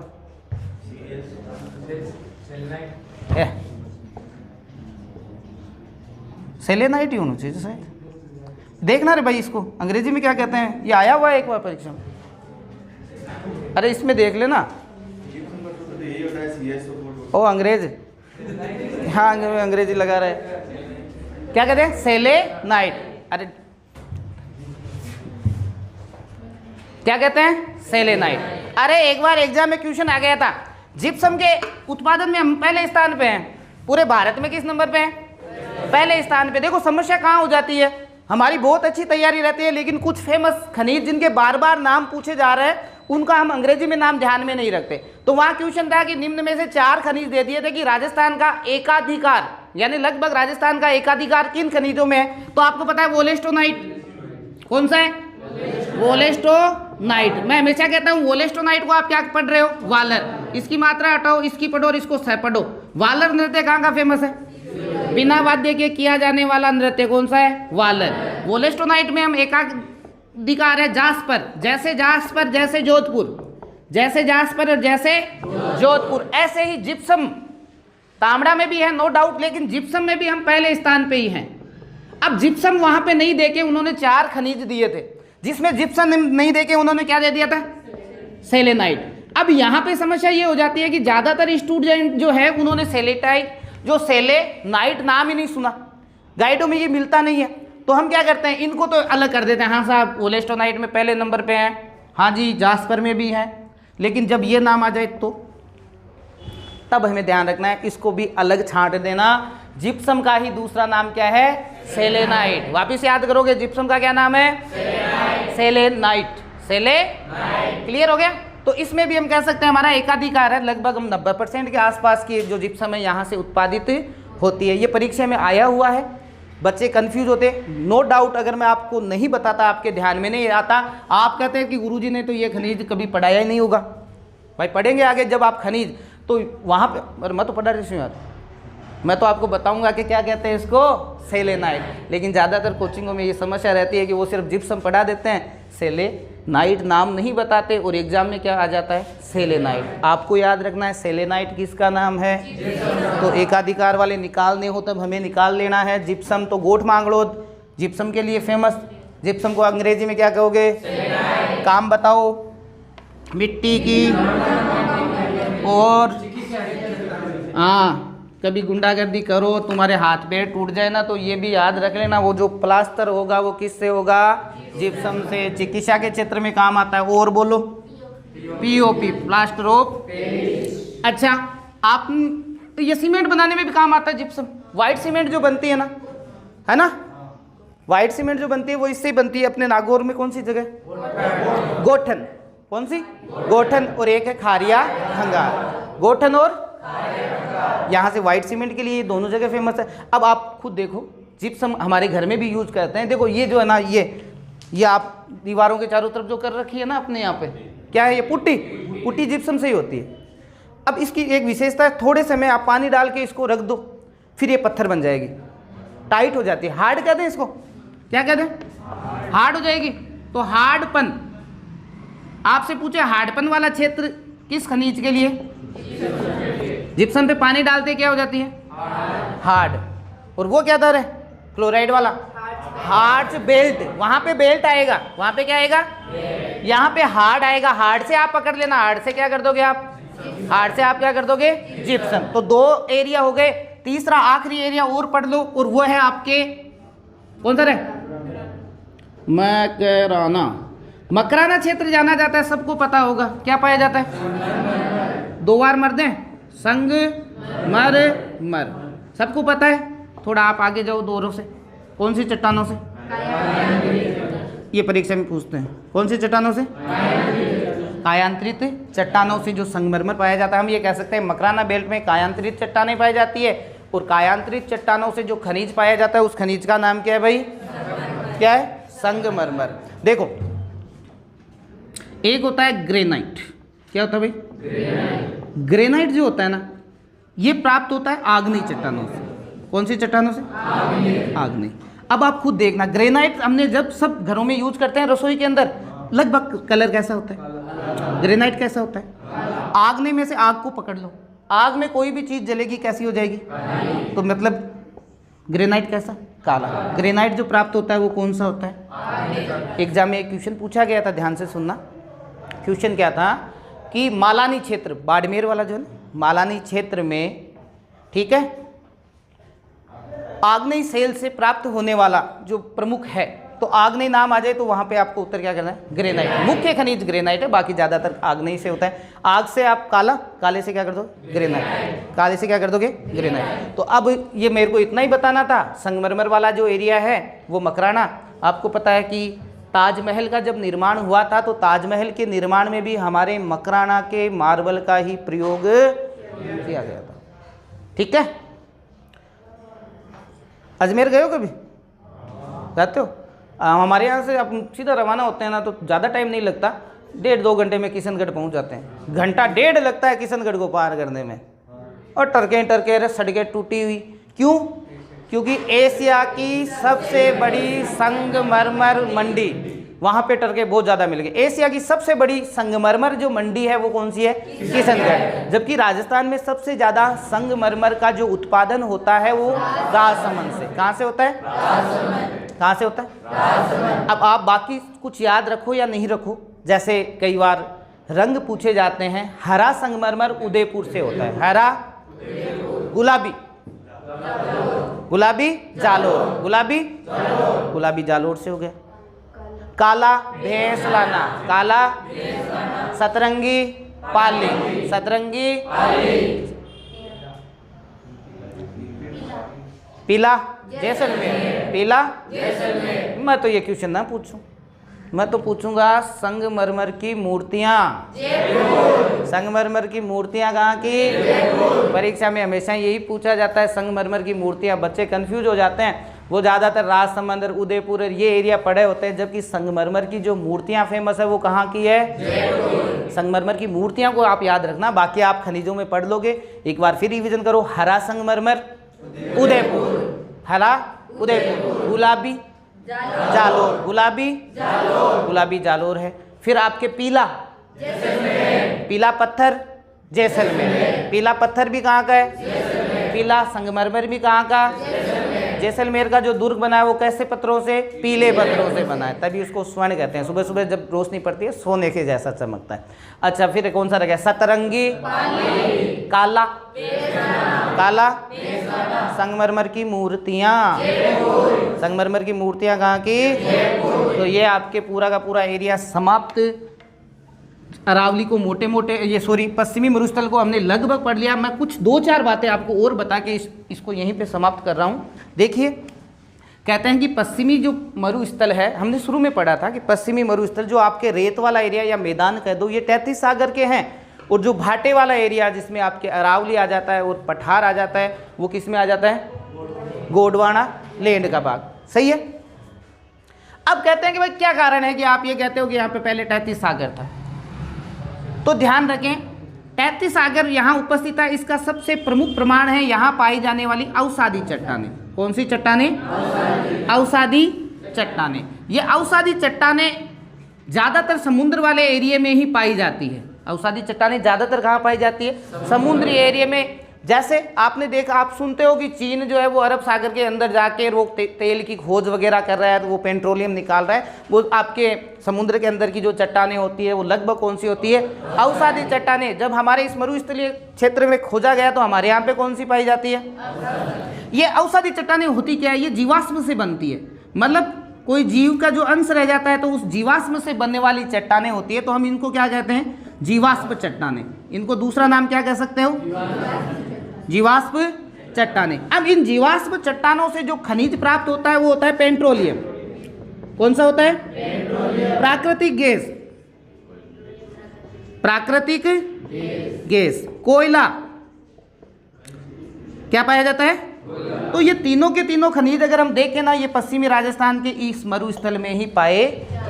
A: सेलेनाइट ही होना चाहिए शायद। देखना रे भाई इसको अंग्रेजी में क्या कहते हैं, ये आया हुआ है एक बार परीक्षा में। अरे इसमें देख लेना। ओ अंग्रेज, हाँ अंग्रेजी लगा रहे। क्या कहते हैं? सेलेनाइट। अरे क्या कहते हैं? सेलेनाइट। अरे एक बार एग्जाम में क्वेश्चन आ गया था, जिप्सम के उत्पादन में हम पहले स्थान पे हैं, पूरे भारत में किस नंबर पे हैं? पहले स्थान पे। देखो समस्या कहाँ हो जाती है, हमारी बहुत अच्छी तैयारी रहती है लेकिन कुछ फेमस खनिज जिनके बार बार नाम पूछे जा रहे हैं उनका हम अंग्रेजी में नाम ध्यान में नहीं रखते। तो वहाँ क्वेश्चन था कि निम्न में से 4 खनिज दे दिए थे कि राजस्थान का एकाधिकार, यानी लगभग राजस्थान का एकाधिकार किन खनिजों में है? तो आपको पता है वोलेस्टोनाइट। कौन सा है? वोलेस्टोनाइट। मैं हमेशा कहता हूँ वोलेस्टोनाइट को आप क्या पढ़ रहे हो? वालर। इसकी मात्रा हटाओ, इसकी पढ़ो और इसको पढ़ो। वालर नृत्य कहाँ का फेमस है? बिना वाद्य के किया जाने वाला नृत्य कौन सा है? वालर। वोलेस्टोनाइट में हम एकाधिकार है जास्पर, जैसे जास्पर जैसे जोधपुर, जैसे जास्पर और जैसे जोधपुर। ऐसे ही जिप्सम, तांबड़ा में भी है नो डाउट, लेकिन जिप्सम में भी हम पहले स्थान पे ही हैं। अब जिप्सम वहां पे नहीं देके उन्होंने 4 खनिज दिए थे, जिसमें जिप्सम नहीं देके उन्होंने क्या दे दिया था? सेलेनाइट। अब यहाँ पे समस्या ये हो जाती है कि ज्यादातर स्टूडेंट जो है उन्होंने सेलेटाइट, जो सेलेनाइट नाम ही नहीं सुना, गाइडों में ये मिलता नहीं है। तो हम क्या करते हैं, इनको तो अलग कर देते हैं। हाँ साहब वोलेस्टोनाइट में पहले नंबर पे हैं, हाँ जी जास्पर में भी है, लेकिन जब ये नाम आ जाए तो तब हमें ध्यान रखना है, इसको भी अलग छांट देना। जिप्सम का ही दूसरा नाम क्या है? सेलेनाइट। वापिस याद करोगे, जिप्सम का क्या नाम है? सेलेनाइट। सेलेनाइट। क्लियर हो गया? तो इसमें भी हम कह सकते हैं हमारा एकाधिकार है, लगभग हम 90% के आसपास की जो जिप्सम है यहाँ से उत्पादित होती है। ये परीक्षा में आया हुआ है, बच्चे कंफ्यूज होते। नो डाउट अगर मैं आपको नहीं बताता, आपके ध्यान में नहीं आता, आप कहते हैं कि गुरुजी ने तो ये खनिज कभी पढ़ाया ही नहीं होगा। भाई पढ़ेंगे आगे जब आप खनिज, तो वहाँ पे, और मैं तो पढ़ा रही हूँ यार, मैं तो आपको बताऊंगा कि क्या कहते हैं इसको, सेलेनाइट। लेकिन ज़्यादातर कोचिंगों में ये समस्या रहती है कि वो सिर्फ जिप्सम पढ़ा देते हैं, सेलेनाइट नाम नहीं बताते, और एग्जाम में क्या आ जाता है? सेलेनाइट। आपको याद रखना है सेलेनाइट किसका नाम है? तो एकाधिकार वाले निकालने हो तब हमें निकाल लेना है। जिप्सम तो गोठ मांग लो, जिप्सम के लिए फेमस। जिप्सम को अंग्रेजी में क्या कहोगे? काम बताओ। मिट्टी की और हाँ, कभी गुंडागर्दी करो, तुम्हारे हाथ पैर टूट जाए ना, तो ये भी याद रख लेना, वो जो प्लास्टर होगा वो किससे होगा? जिप्सम से। चिकित्सा के क्षेत्र में काम आता है। और बोलो, पीओपी, प्लास्टर ऑफ। अच्छा, आप तो ये सीमेंट बनाने में भी काम आता है जिप्सम। वाइट सीमेंट जो बनती है ना, है ना, वाइट सीमेंट जो बनती है वो इससे ही बनती है। अपने नागौर में कौन सी जगह? गोठन। कौन सी? गोठन। और एक है खारिया खंगार। गोठन और यहाँ से वाइट सीमेंट के लिए दोनों जगह फेमस है। अब आप खुद देखो, जिप्सम हमारे घर में भी यूज करते हैं। देखो ये जो है ना, ये आप दीवारों के चारों तरफ जो कर रखी है ना अपने यहाँ पे, क्या है ये? पुट्टी। पुट्टी जिप्सम से ही होती है। अब इसकी एक विशेषता है, थोड़े समय आप पानी डाल के इसको रख दो, फिर ये पत्थर बन जाएगी, टाइट हो जाती है। हार्ड कहते हैं इसको, क्या कहते हैं? हार्ड हो जाएगी। तो हार्डपन, आपसे पूछे हार्डपन वाला क्षेत्र किस खनिज के लिए? जिप्सम पे पानी डालते क्या हो जाती है? हार्ड। और वो क्या दर है? क्लोराइड वाला हार्ड बेल्ट। वहां पे बेल्ट आएगा, वहां पे क्या आएगा? यहाँ पे हार्ड आएगा। हार्ड से आप पकड़ लेना, हार्ड से क्या कर दोगे आप? हार्ड से आप क्या कर दोगे? जिप्सम। तो 2 एरिया हो गए। तीसरा आखिरी एरिया और पढ़ लो, और वो है आपके कौन सा है? मकराना। मकराना क्षेत्र जाना जाता है, सबको पता होगा। क्या पाया जाता है? 2 बार मर दें, संग मर मर, सबको पता है। थोड़ा आप आगे जाओ 2 रों से। कौन सी चट्टानों से? ये परीक्षा में पूछते हैं। कौन सी चट्टानों से? कायांतरित चट्टानों से जो संगमरमर पाया जाता है। हम ये कह सकते हैं मकराना बेल्ट में कायांतरित चट्टानें पाई जाती है, और कायांतरित चट्टानों से जो खनिज पाया जाता है उस खनिज का नाम क्या है भाई? क्या है? संगमरमर। देखो, एक होता है ग्रेनाइट। क्या होता है भाई? ग्रेनाइट जो होता है ना, ये प्राप्त होता है आग्नेय चट्टानों से। कौन सी चट्टानों से? आग्नेय। अब आप खुद देखना, ग्रेनाइट हमने जब सब घरों में यूज करते हैं रसोई के अंदर, लगभग कलर कैसा होता है? ग्रेनाइट कैसा होता है? आग्नेय में से आग को पकड़ लो, आग में कोई भी चीज जलेगी कैसी हो जाएगी? तो मतलब ग्रेनाइट कैसा? काला। ग्रेनाइट जो प्राप्त होता है वो कौन सा होता है? एग्जाम में एक क्वेश्चन पूछा गया था, ध्यान से सुनना। क्वेश्चन क्या था कि मालानी क्षेत्र, बाड़मेर वाला जो है ना, मालानी क्षेत्र में, ठीक है, आग्नेय सेल से प्राप्त होने वाला जो प्रमुख है, तो आग्नेय नाम आ जाए तो वहां पे आपको उत्तर क्या करना है? ग्रेनाइट। मुख्य खनिज ग्रेनाइट है, बाकी ज्यादातर आग्नेय से होता है। आग से आप काला, काले से क्या कर दो? ग्रेनाइट। काले से क्या कर दोगे? ग्रेनाइट। तो अब ये मेरे को इतना ही बताना था। संगमरमर वाला जो एरिया है वो मकराना। आपको पता है कि ताजमहल का जब निर्माण हुआ था तो ताजमहल के निर्माण में भी हमारे मकराना के मार्बल का ही प्रयोग किया गया था। ठीक है? अजमेर गए हो कभी? जाते हो? हमारे यहाँ से आप सीधा रवाना होते हैं ना तो ज़्यादा टाइम नहीं लगता, 1.5-2 घंटे में किशनगढ़ पहुँच जाते हैं। 1.5 घंटा लगता है किशनगढ़ को पार करने में। और टरके सड़कें टूटी हुई, क्यों? क्योंकि एशिया की सबसे बड़ी संगमरमर मंडी, वहाँ पे टरके बहुत ज़्यादा मिल गए। एशिया की सबसे बड़ी संगमरमर जो मंडी है वो कौन सी है? किशनगढ़। जबकि राजस्थान में सबसे ज़्यादा संगमरमर का जो उत्पादन होता है वो राजसमंद से। कहाँ से होता है? कहाँ से होता है? अब आप बाकी कुछ याद रखो या नहीं रखो, जैसे कई बार रंग पूछे जाते हैं। हरा संगमरमर उदयपुर से होता है। हरा, गुलाबी, गुलाबी जालोर, गुलाबी जालोर से हो गया। काला भैंसलाना, काला सतरंगी पाली, सतरंगी पीला जैसलमेर, पीला जैसलमेर। मैं तो ये क्वेश्चन ना पूछूं, मैं तो पूछूंगा संगमरमर की मूर्तियां, संगमरमर की मूर्तियां कहाँ की? परीक्षा में हमेशा यही पूछा जाता है, संगमरमर की मूर्तियां। बच्चे कंफ्यूज हो जाते हैं, वो ज़्यादातर राजसमंद, उदयपुर ये एरिया पढ़े होते हैं, जबकि संगमरमर की जो मूर्तियां फेमस है वो कहाँ की है? संगमरमर की मूर्तियां को आप याद रखना, बाकी आप खनिजों में पढ़ लोगे। एक बार फिर रिवीजन करो। हरा संगमरमर उदयपुर, हरा उदयपुर। गुलाबी जालोर, गुलाबी गुलाबी जालोर है। फिर आपके पीला पीला पत्थर जैसलमेर, पीला पत्थर भी कहाँ का है? पीला संगमरमर भी कहाँ का? जैसलमेर का जो दुर्ग बना है वो कैसे पत्थरों से? पीले पत्थरों से बना है, तभी उसको स्वर्ण कहते हैं। सुबह सुबह जब रोशनी पड़ती है सोने के जैसा चमकता है। अच्छा, फिर कौन सा रह गया? सतरंगी, काला काला संगमरमर की मूर्तियां, संगमरमर की मूर्तियां कहाँ की? तो ये आपके पूरा का पूरा एरिया समाप्त। अरावली को मोटे मोटे पश्चिमी मरुस्थल को हमने लगभग पढ़ लिया। मैं कुछ 2-4 बातें आपको और बता के इसको यहीं पे समाप्त कर रहा हूँ। देखिए, कहते हैं कि पश्चिमी जो मरुस्थल है, हमने शुरू में पढ़ा था कि पश्चिमी मरुस्थल जो आपके रेत वाला एरिया या मैदान कह दो, ये 33 सागर के हैं। और जो भाटे वाला एरिया जिसमें आपके अरावली आ जाता है और पठार आ जाता है, वो किस में आ जाता है? गोंडवाना लैंड का भाग। सही है। अब कहते हैं कि भाई क्या कारण है कि आप ये कहते हो कि यहाँ पे पहले 33 सागर था? तो ध्यान रखें, 33 सागर यहाँ उपस्थित है। इसका सबसे प्रमुख प्रमाण है यहाँ पाई जाने वाली अवसादी चट्टानें। कौन सी चट्टानें? अवसादी चट्टानें। ये अवसादी चट्टानें ज़्यादातर समुद्र वाले एरिया में ही पाई जाती है। अवसादी चट्टानें ज़्यादातर कहाँ पाई जाती है? समुद्री एरिया में। जैसे आपने देखा, आप सुनते हो कि चीन जो है वो अरब सागर के अंदर जाके वो तेल की खोज वगैरह कर रहा है, तो वो पेट्रोलियम निकाल रहा है। वो आपके समुद्र के अंदर की जो चट्टानें होती है वो लगभग कौन सी होती है? अवसादी चट्टानें। जब हमारे इस मरुस्थलीय क्षेत्र में खोजा गया तो हमारे यहाँ पे कौन सी पाई जाती है? ये अवसादी चट्टानें होती क्या है? ये जीवाश्म से बनती है। मतलब कोई जीव का जो अंश रह जाता है तो उस जीवाश्म से बनने वाली चट्टानें होती है, तो हम इनको क्या कहते हैं? जीवाश्म चट्टानें। इनको दूसरा नाम क्या कह सकते हो? जीवाश्म चट्टानें। अब इन जीवाश्म चट्टानों से जो खनिज प्राप्त होता है वो होता है पेट्रोलियम। कौन सा होता है? प्राकृतिक गैस, प्राकृतिक गैस। कोयला क्या पाया जाता है? तो ये तीनों के तीनों खनिज अगर हम देखें ना, ये पश्चिमी राजस्थान के इस मरुस्थल में ही पाए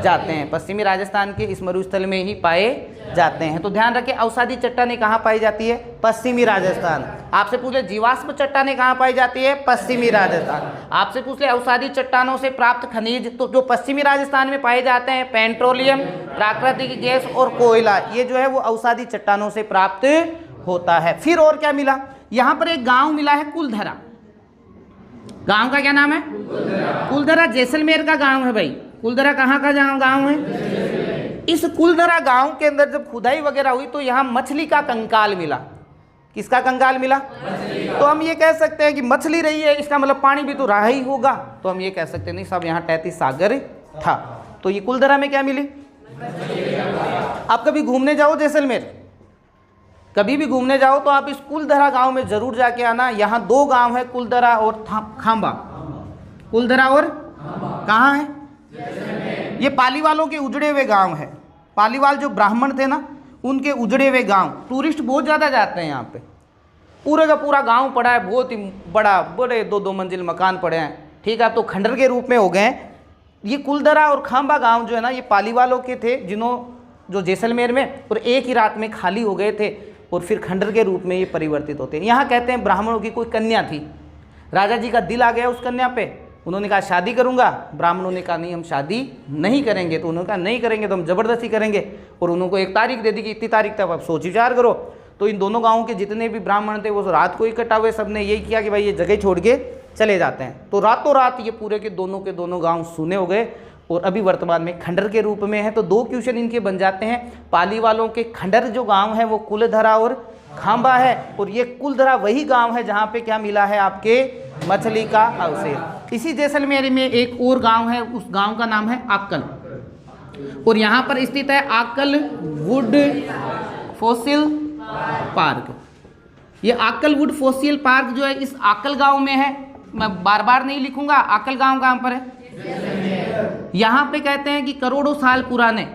A: जाते हैं। पश्चिमी राजस्थान के इस मरुस्थल में ही पाए जाते हैं। तो ध्यान रखें, अवसादी चट्टानें कहाँ पाई जाती है? पश्चिमी राजस्थान। आपसे पूछ ले जीवाश्म चट्टानें कहाँ पाई जाती है? पश्चिमी राजस्थान। आपसे पूछ ले अवसादी चट्टानों से प्राप्त खनिज, तो जो पश्चिमी राजस्थान में पाए जाते हैं पेट्रोलियम, प्राकृतिक गैस और कोयला, ये जो है वो अवसादी चट्टानों से प्राप्त होता है। फिर और क्या मिला? यहाँ पर एक गाँव मिला है कुलधरा। गांव का क्या नाम है? कुलधरा। जैसलमेर का गांव है भाई। कुलधरा कहाँ का गांव है? इस कुलधरा गांव के अंदर जब खुदाई वगैरह हुई तो यहाँ मछली का कंकाल मिला। किसका कंकाल मिला? तो हम ये कह सकते हैं कि मछली रही है, इसका मतलब पानी भी तो रहा ही होगा। तो हम ये कह सकते नहीं साहब, यहाँ 33 सागर था। तो ये कुलधरा में क्या मिली? आप कभी घूमने जाओ जैसलमेर, कभी भी घूमने जाओ तो आप इस कुलधरा गांव में जरूर जाके आना। यहाँ 2 गांव है, कुलधरा और खांबा। कुलधरा और कहाँ है? ये पालीवालों के उजड़े हुए गांव है। पालीवाल जो ब्राह्मण थे ना, उनके उजड़े हुए गांव। टूरिस्ट बहुत ज़्यादा जाते हैं यहाँ पे। पूरे का पूरा गांव पड़ा है, बहुत ही बड़ा, बड़े 2-2 मंजिल मकान पड़े हैं। ठीक है, अब तो खंडर के रूप में हो गए हैं। ये कुलधरा और खांबा गाँव जो है ना, ये पालीवालों के थे, जो जैसलमेर में, और एक ही रात में खाली हो गए थे और फिर खंडर के रूप में ये परिवर्तित होते हैं। यहाँ कहते हैं ब्राह्मणों की कोई कन्या थी, राजा जी का दिल आ गया उस कन्या पे, उन्होंने कहा शादी करूँगा। ब्राह्मणों ने कहा नहीं, हम शादी नहीं करेंगे। तो उन्होंने कहा नहीं करेंगे तो हम ज़बरदस्ती करेंगे, और उनको एक तारीख दे दी कि इतनी तारीख तक आप सोच विचार करो। तो इन दोनों गाँवों के जितने भी ब्राह्मण थे वो रात को इकट्ठा हुए, सब ने यही किया कि भाई ये जगह छोड़ के चले जाते हैं। तो रातों रात ये पूरे के दोनों गाँव सूने हो गए और अभी वर्तमान में खंडर के रूप में है। तो 2 क्वेश्चन इनके बन जाते हैं। पाली वालों के खंडर जो गांव है वो कुलधरा और खांबा है, और ये कुलधरा वही गांव है जहां पे क्या मिला है? आपके मछली का अवशेष। इसी जैसलमेर में एक और गांव है, उस गांव का नाम है आक्कल, और यहाँ पर स्थित है आक्कल वुड फॉसिल पार्क। ये आक्कल वुड फॉसिल पार्क जो है इस आक्कल गाँव में है। मैं बार बार नहीं लिखूंगा। आकल गांव कहाँ पर है? यहाँ पे कहते हैं कि करोड़ों साल पुराने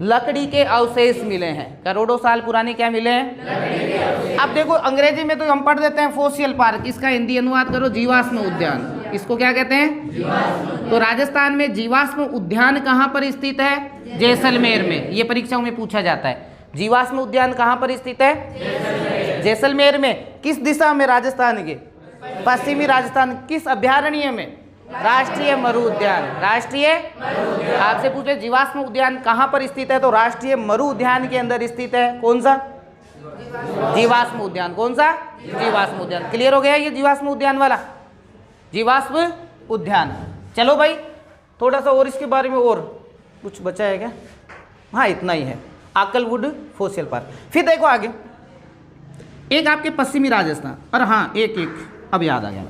A: लकड़ी के अवशेष मिले हैं। करोड़ों साल पुराने क्या मिले हैं? अब देखो अंग्रेजी में तो हम पढ़ देते हैं फोसियल पार्क, इसका हिंदी अनुवाद करो जीवाश्म उद्यान। इसको क्या कहते हैं? तो राजस्थान में जीवाश्म उद्यान कहाँ पर स्थित है? जैसलमेर में। ये परीक्षाओं में पूछा जाता है। जीवाश्म उद्यान कहाँ पर स्थित है? जैसलमेर में। किस दिशा में? राजस्थान के पश्चिमी राजस्थान। किस अभ्यारण्य में? राष्ट्रीय मरु उद्यान। राष्ट्रीय आपसे पूछे जीवाश्म उद्यान कहाँ पर स्थित है, तो राष्ट्रीय मरु उद्यान के अंदर स्थित है। कौन सा? जीवाश्म उद्यान। कौन सा? जीवाश्म उद्यान। क्लियर हो गया ये जीवाश्म उद्यान वाला? जीवाश्म उद्यान। चलो भाई थोड़ा सा और इसके बारे में और कुछ बचा है क्या? हाँ इतना ही है, आकलवुड फोसियल पार्क। फिर देखो आगे एक आपके पश्चिमी राजस्थान, और हाँ एक अब याद आ गया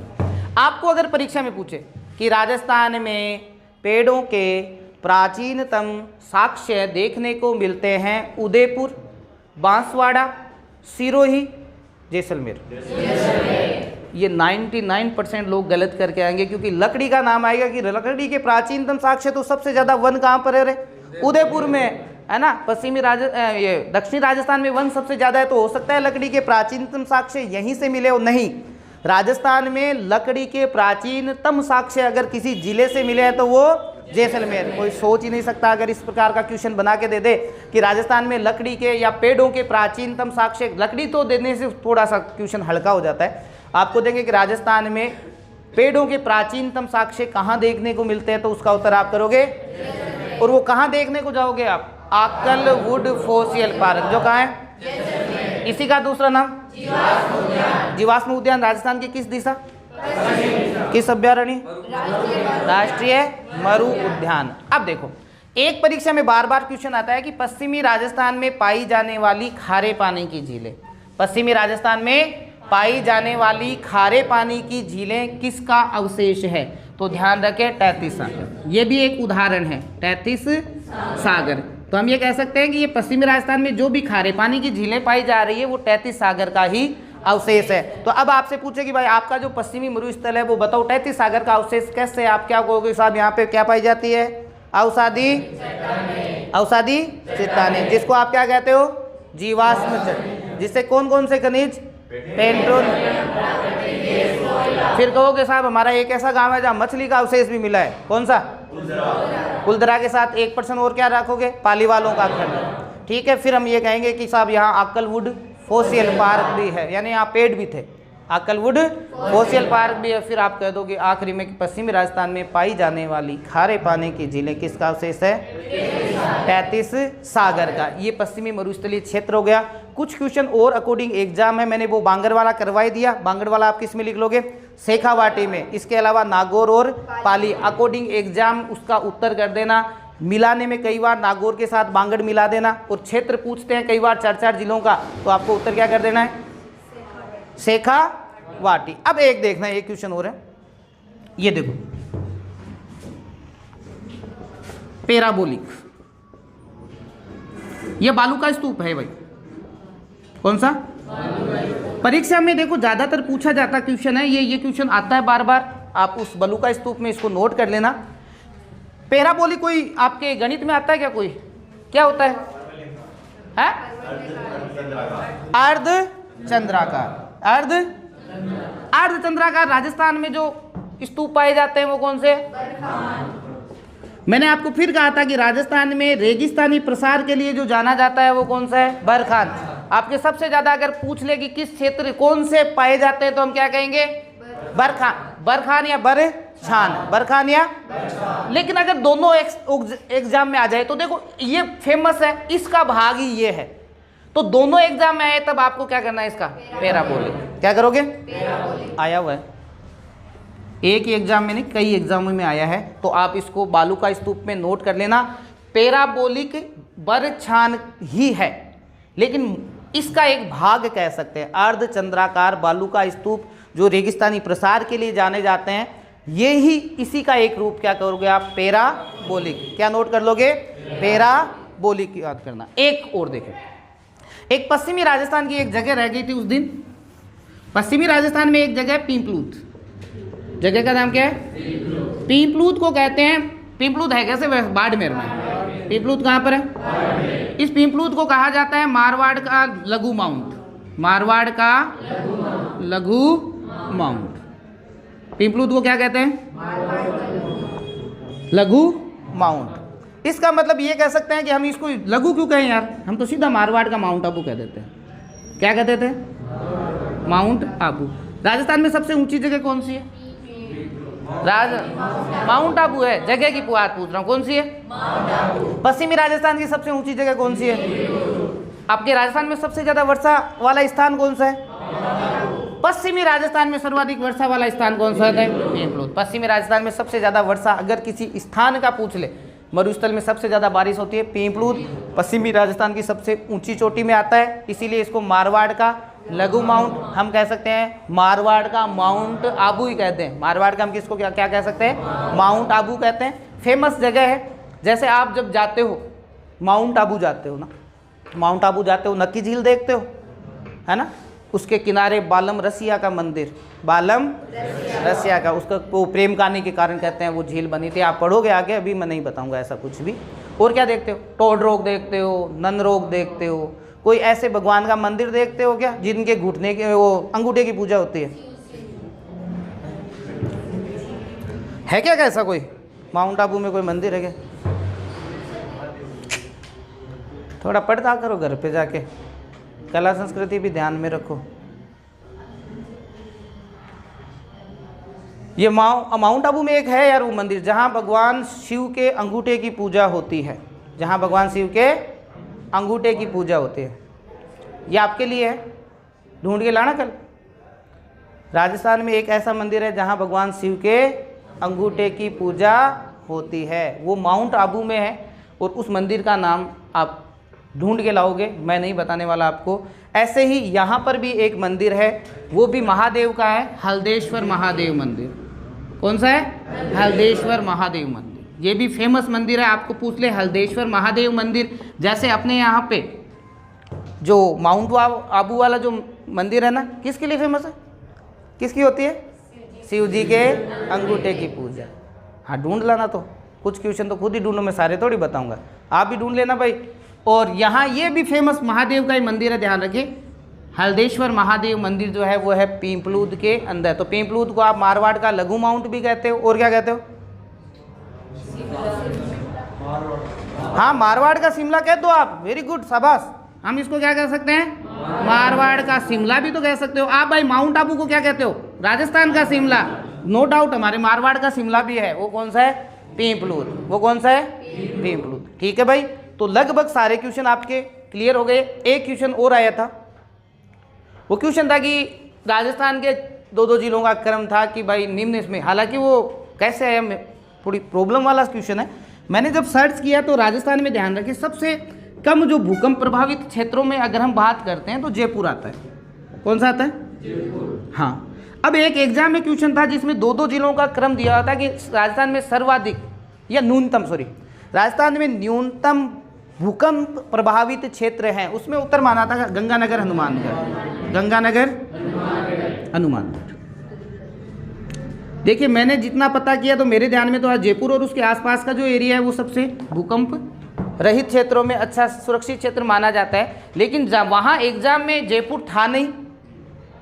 A: आपको, अगर परीक्षा में पूछे कि राजस्थान में पेड़ों के प्राचीनतम साक्ष्य देखने को मिलते हैं उदयपुर, बांसवाड़ा, सिरोही, जैसलमेर। ये 99% लोग गलत करके आएंगे, क्योंकि लकड़ी का नाम आएगा कि लकड़ी के प्राचीनतम साक्ष्य तो सबसे ज़्यादा वन कहाँ पर है? उदयपुर में है ना। पश्चिमी ये दक्षिणी राजस्थान में वन सबसे ज़्यादा है, तो हो सकता है लकड़ी के प्राचीनतम साक्ष्य यहीं से मिले हो। नहीं, राजस्थान में लकड़ी के प्राचीनतम साक्ष्य अगर किसी जिले से मिले हैं तो वो जैसलमेर। कोई सोच ही नहीं सकता अगर इस प्रकार का क्वेश्चन बना के दे दे कि राजस्थान में लकड़ी के या पेड़ों के प्राचीनतम साक्ष्य। लकड़ी तो देने से थोड़ा सा क्वेश्चन हल्का हो जाता है। आपको देंगे कि राजस्थान में पेड़ों के प्राचीनतम साक्ष्य कहाँ देखने को मिलते हैं, तो उसका उत्तर आप करोगे। और वो कहाँ देखने को जाओगे आप? आकलवुड फोसियल पार्क, जो कहाँ है? इसी का दूसरा नाम जीवाश्म उद्यान। राजस्थान की किस दिशा? किस अभ्यारण्य? राष्ट्रीय मरु उद्यान। अब देखो एक परीक्षा में बार बार क्वेश्चन आता है कि पश्चिमी राजस्थान में पाई जाने वाली खारे पानी की झीलें। पश्चिमी राजस्थान में पाई जाने वाली खारे पानी की झीलें किसका अवशेष है? तो ध्यान रखें तैतीस सागर। ये भी एक उदाहरण है, तैतीस सागर। तो हम ये कह सकते हैं कि ये पश्चिमी राजस्थान में जो भी खारे पानी की झीलें पाई जा रही है वो तैतीस सागर का ही अवशेष है। तो अब आपसे पूछे कि भाई आपका जो पश्चिमी मरुस्थल है वो बताओ तैतीस सागर का अवशेष कैसे? आप क्या कहोगे साहब? यहाँ पे क्या पाई जाती है? अवसादी चट्टानें, जिसको आप क्या कहते हो? जीवाश्म चट्टानें। जिससे कौन कौन से खनिज? पेट्रोल। फिर कहोगे साहब हमारा एक ऐसा गांव है जहाँ मछली का अवशेष भी मिला है। कौन सा? कुलधरा के साथ 1% और क्या रखोगे? पालीवालों का खंड। ठीक है, फिर हम ये कहेंगे कि साहब यहाँ आकलवुड फोसियल पार्क भी है, यानी यहाँ पेड़ भी थे। आकलवुड फोसियल पार्क भी है। फिर आप कह दोगे आखिरी में कि पश्चिमी राजस्थान में पाई जाने वाली खारे पानी की झीलें किसका अवशेष है? तैतीस सागर का। ये पश्चिमी मरुस्थलीय क्षेत्र हो गया। कुछ क्वेश्चन और अकॉर्डिंग एग्जाम है, मैंने वो बांगड़वाला करवाई दिया। बांगड़वाला आप किस में लिख लोगे? शेखावाटी में। इसके अलावा नागौर और पाली अकॉर्डिंग एग्जाम उसका उत्तर कर देना। मिलाने में कई बार नागौर के साथ बांगड़ मिला देना, और क्षेत्र पूछते हैं कई बार 4-4 जिलों का, तो आपको उत्तर क्या कर देना है? शेखावाटी। अब एक देखना है, एक क्वेश्चन और है, ये देखो पैराबोलिक। ये बालू का स्तूप है भाई। कौन सा? परीक्षा में देखो ज्यादातर पूछा जाता क्वेश्चन है ये क्वेश्चन आता है बार बार। आप उस बालू का स्तूप में इसको नोट कर लेना। पैराबोलिक कोई आपके गणित में आता है क्या? कोई क्या होता है? अर्धचंद्राकार। अर्धचंद्राकार राजस्थान में जो स्तूप पाए जाते हैं वो कौन से? मैंने आपको फिर कहा था कि राजस्थान में रेगिस्तानी प्रसार के लिए जो जाना जाता है वो कौन सा है? बरखान। आपके सबसे ज्यादा अगर पूछ ले कि किस क्षेत्र कौन से पाए जाते हैं तो हम क्या कहेंगे? बरखान या बरखान या। लेकिन अगर दोनों एग्जाम में आ जाए तो देखो ये फेमस है, इसका भाग ही ये है, तो दोनों एग्जाम में आए तब आपको क्या करना है? इसका पैराबोलिक। क्या करोगे? आया हुआ है, एक ही एग्जाम में नहीं कई एग्जामों में आया है, तो आप इसको बालू का स्तूप में नोट कर लेना। पैराबोलिक बरछान ही है, लेकिन इसका एक भाग कह सकते हैं। अर्धचंद्राकार बालू का स्तूप जो रेगिस्तानी प्रसार के लिए जाने जाते हैं, ये ही इसी का एक रूप क्या करोगे आप? पैराबोलिक। क्या नोट कर लोगे? पैराबोलिक याद करना। एक और देखें, एक पश्चिमी राजस्थान की एक जगह रह गई थी उस दिन। पश्चिमी राजस्थान में एक जगह पिंपलूत। जगह का नाम क्या है? पीपलूद को कहते हैं। पीपलूद है कैसे? बाड़मेर में। पीपलूद कहाँ पर है? इस पीपलूद को कहा जाता है मारवाड़ का लघु माउंट। मारवाड़ का लघु माउंट। पीपलूद को क्या कहते हैं? लघु माउंट। इसका मतलब ये कह सकते हैं कि हम इसको लघु क्यों कहें यार, हम तो सीधा मारवाड़ का माउंट आबू कह देते हैं। क्या कहते थे? माउंट आबू। राजस्थान में सबसे ऊंची जगह कौन सी है? माउंट आबू है। जगह की बात पूछ रहा हूँ, कौन सी है? पश्चिमी राजस्थान की सबसे ऊंची जगह कौन सी है? आपके राजस्थान में सबसे ज्यादा वर्षा वाला स्थान कौन सा है? पश्चिमी राजस्थान में सर्वाधिक वर्षा वाला स्थान कौन सा है? पीपलूद। पश्चिमी राजस्थान में सबसे ज्यादा वर्षा अगर किसी स्थान का पूछ ले, मरुस्थल में सबसे ज्यादा बारिश होती है, पीपलूद पश्चिमी राजस्थान की सबसे ऊंची चोटी में आता है, इसीलिए इसको मारवाड़ का लघु माउंट हम कह सकते हैं। मारवाड़ का माउंट आबू ही कहते हैं। मारवाड़ का हम किसको क्या क्या कह सकते हैं? माउंट आबू कहते हैं। फेमस जगह है। जैसे आप जब जाते हो माउंट आबू जाते हो ना, माउंट आबू जाते हो, नक्की झील देखते हो, है ना, उसके किनारे बालम रसिया का मंदिर, बालम रसिया का, उसका वो प्रेम कहानी के कारण कहते हैं वो झील बनी थी। आप पढ़ोगे आगे, अभी मैं नहीं बताऊंगा ऐसा कुछ भी। और क्या देखते हो? टोड रोग देखते हो, नन रोग देखते हो, कोई ऐसे भगवान का मंदिर देखते हो क्या जिनके घुटने के वो अंगूठे की पूजा होती है क्या ऐसा कोई? माउंट आबू में कोई मंदिर है क्या? थोड़ा पढ़ता करो घर पे जाके, कला संस्कृति भी ध्यान में रखो। ये माउंट आबू में एक है यार वो मंदिर जहाँ भगवान शिव के अंगूठे की पूजा होती है, जहाँ भगवान शिव के अंगूठे की पूजा होती है। ये आपके लिए है, ढूंढ के लाना कल। राजस्थान में एक ऐसा मंदिर है जहाँ भगवान शिव के अंगूठे की पूजा होती है, वो माउंट आबू में है। और उस मंदिर का नाम आप ढूंढ के लाओगे, मैं नहीं बताने वाला आपको। ऐसे ही यहाँ पर भी एक मंदिर है, वो भी महादेव का है, हल्देश्वर महादेव मंदिर। कौन सा है? हल्देश्वर महादेव मंदिर। ये भी फेमस मंदिर है। आपको पूछ ले हल्देश्वर महादेव मंदिर, जैसे अपने यहाँ पे जो माउंट आबू वाला जो मंदिर है ना, किसके लिए फेमस है? किसकी होती है? शिव जी के अंगूठे की पूजा। हाँ ढूंढ लाना, तो कुछ क्वेश्चन तो खुद ही ढूंढो, मैं सारे थोड़ी बताऊंगा, आप भी ढूंढ लेना भाई। और यहाँ ये भी फेमस महादेव का ही मंदिर है, ध्यान रखिए। हल्देश्वर महादेव मंदिर जो है वो है पीपलूद के अंदर। तो पीपलूद को आप मारवाड़ का लघु माउंट भी कहते हो, और क्या कहते हो? हाँ मारवाड़ का शिमला कह दो आप, वेरी गुड, शाबाश। हम इसको क्या कह सकते हैं? मारवाड़ का शिमला भी तो कह सकते हो आप। भाई माउंट आबू को क्या कहते हो? राजस्थान का शिमला। नो डाउट हमारे मारवाड़ का शिमला भी है, वो कौन सा है? पीपलूद। वो कौन सा है? पीपलूद। ठीक है भाई, तो लगभग सारे क्वेश्चन आपके क्लियर हो गए। एक क्वेश्चन और आया था, वो क्वेश्चन था कि राजस्थान के दो जिलों का क्रम था कि भाई निम्न इसमें, हालांकि वो कैसे है थोड़ी प्रॉब्लम वाला क्वेश्चन है। मैंने जब सर्च किया तो राजस्थान में, ध्यान रखिए, सबसे कम जो भूकंप प्रभावित क्षेत्रों में अगर हम बात करते हैं तो जयपुर आता है। कौन सा आता है? जयपुर। हाँ, अब एक एग्जाम में क्वेश्चन था जिसमें दो जिलों का क्रम दिया था कि राजस्थान में सर्वाधिक या न्यूनतम, सॉरी, राजस्थान में न्यूनतम भूकंप प्रभावित क्षेत्र हैं, उसमें उत्तर माना था गंगानगर हनुमानगढ़। गंगानगर हनुमानगढ़। देखिए मैंने जितना पता किया तो मेरे ध्यान में तो आज जयपुर और उसके आसपास का जो एरिया है वो सबसे भूकंप रहित क्षेत्रों में अच्छा सुरक्षित क्षेत्र माना जाता है। लेकिन वहाँ एग्जाम में जयपुर था नहीं,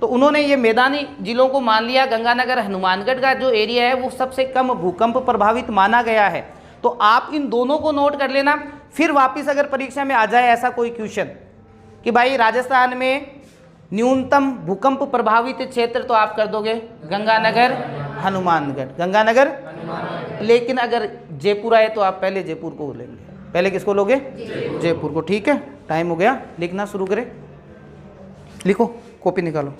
A: तो उन्होंने ये मैदानी जिलों को मान लिया। गंगानगर हनुमानगढ़ का जो एरिया है वो सबसे कम भूकंप प्रभावित माना गया है। तो आप इन दोनों को नोट कर लेना, फिर वापस अगर परीक्षा में आ जाए ऐसा कोई क्वेश्चन कि भाई राजस्थान में न्यूनतम भूकंप प्रभावित क्षेत्र, तो आप कर दोगे गंगानगर हनुमानगढ़, गंगानगर। लेकिन अगर जयपुर आए तो आप पहले जयपुर को लेंगे। पहले किसको लोगे? जयपुर को। ठीक है, टाइम हो गया, लिखना शुरू करें। लिखो, कॉपी निकालो।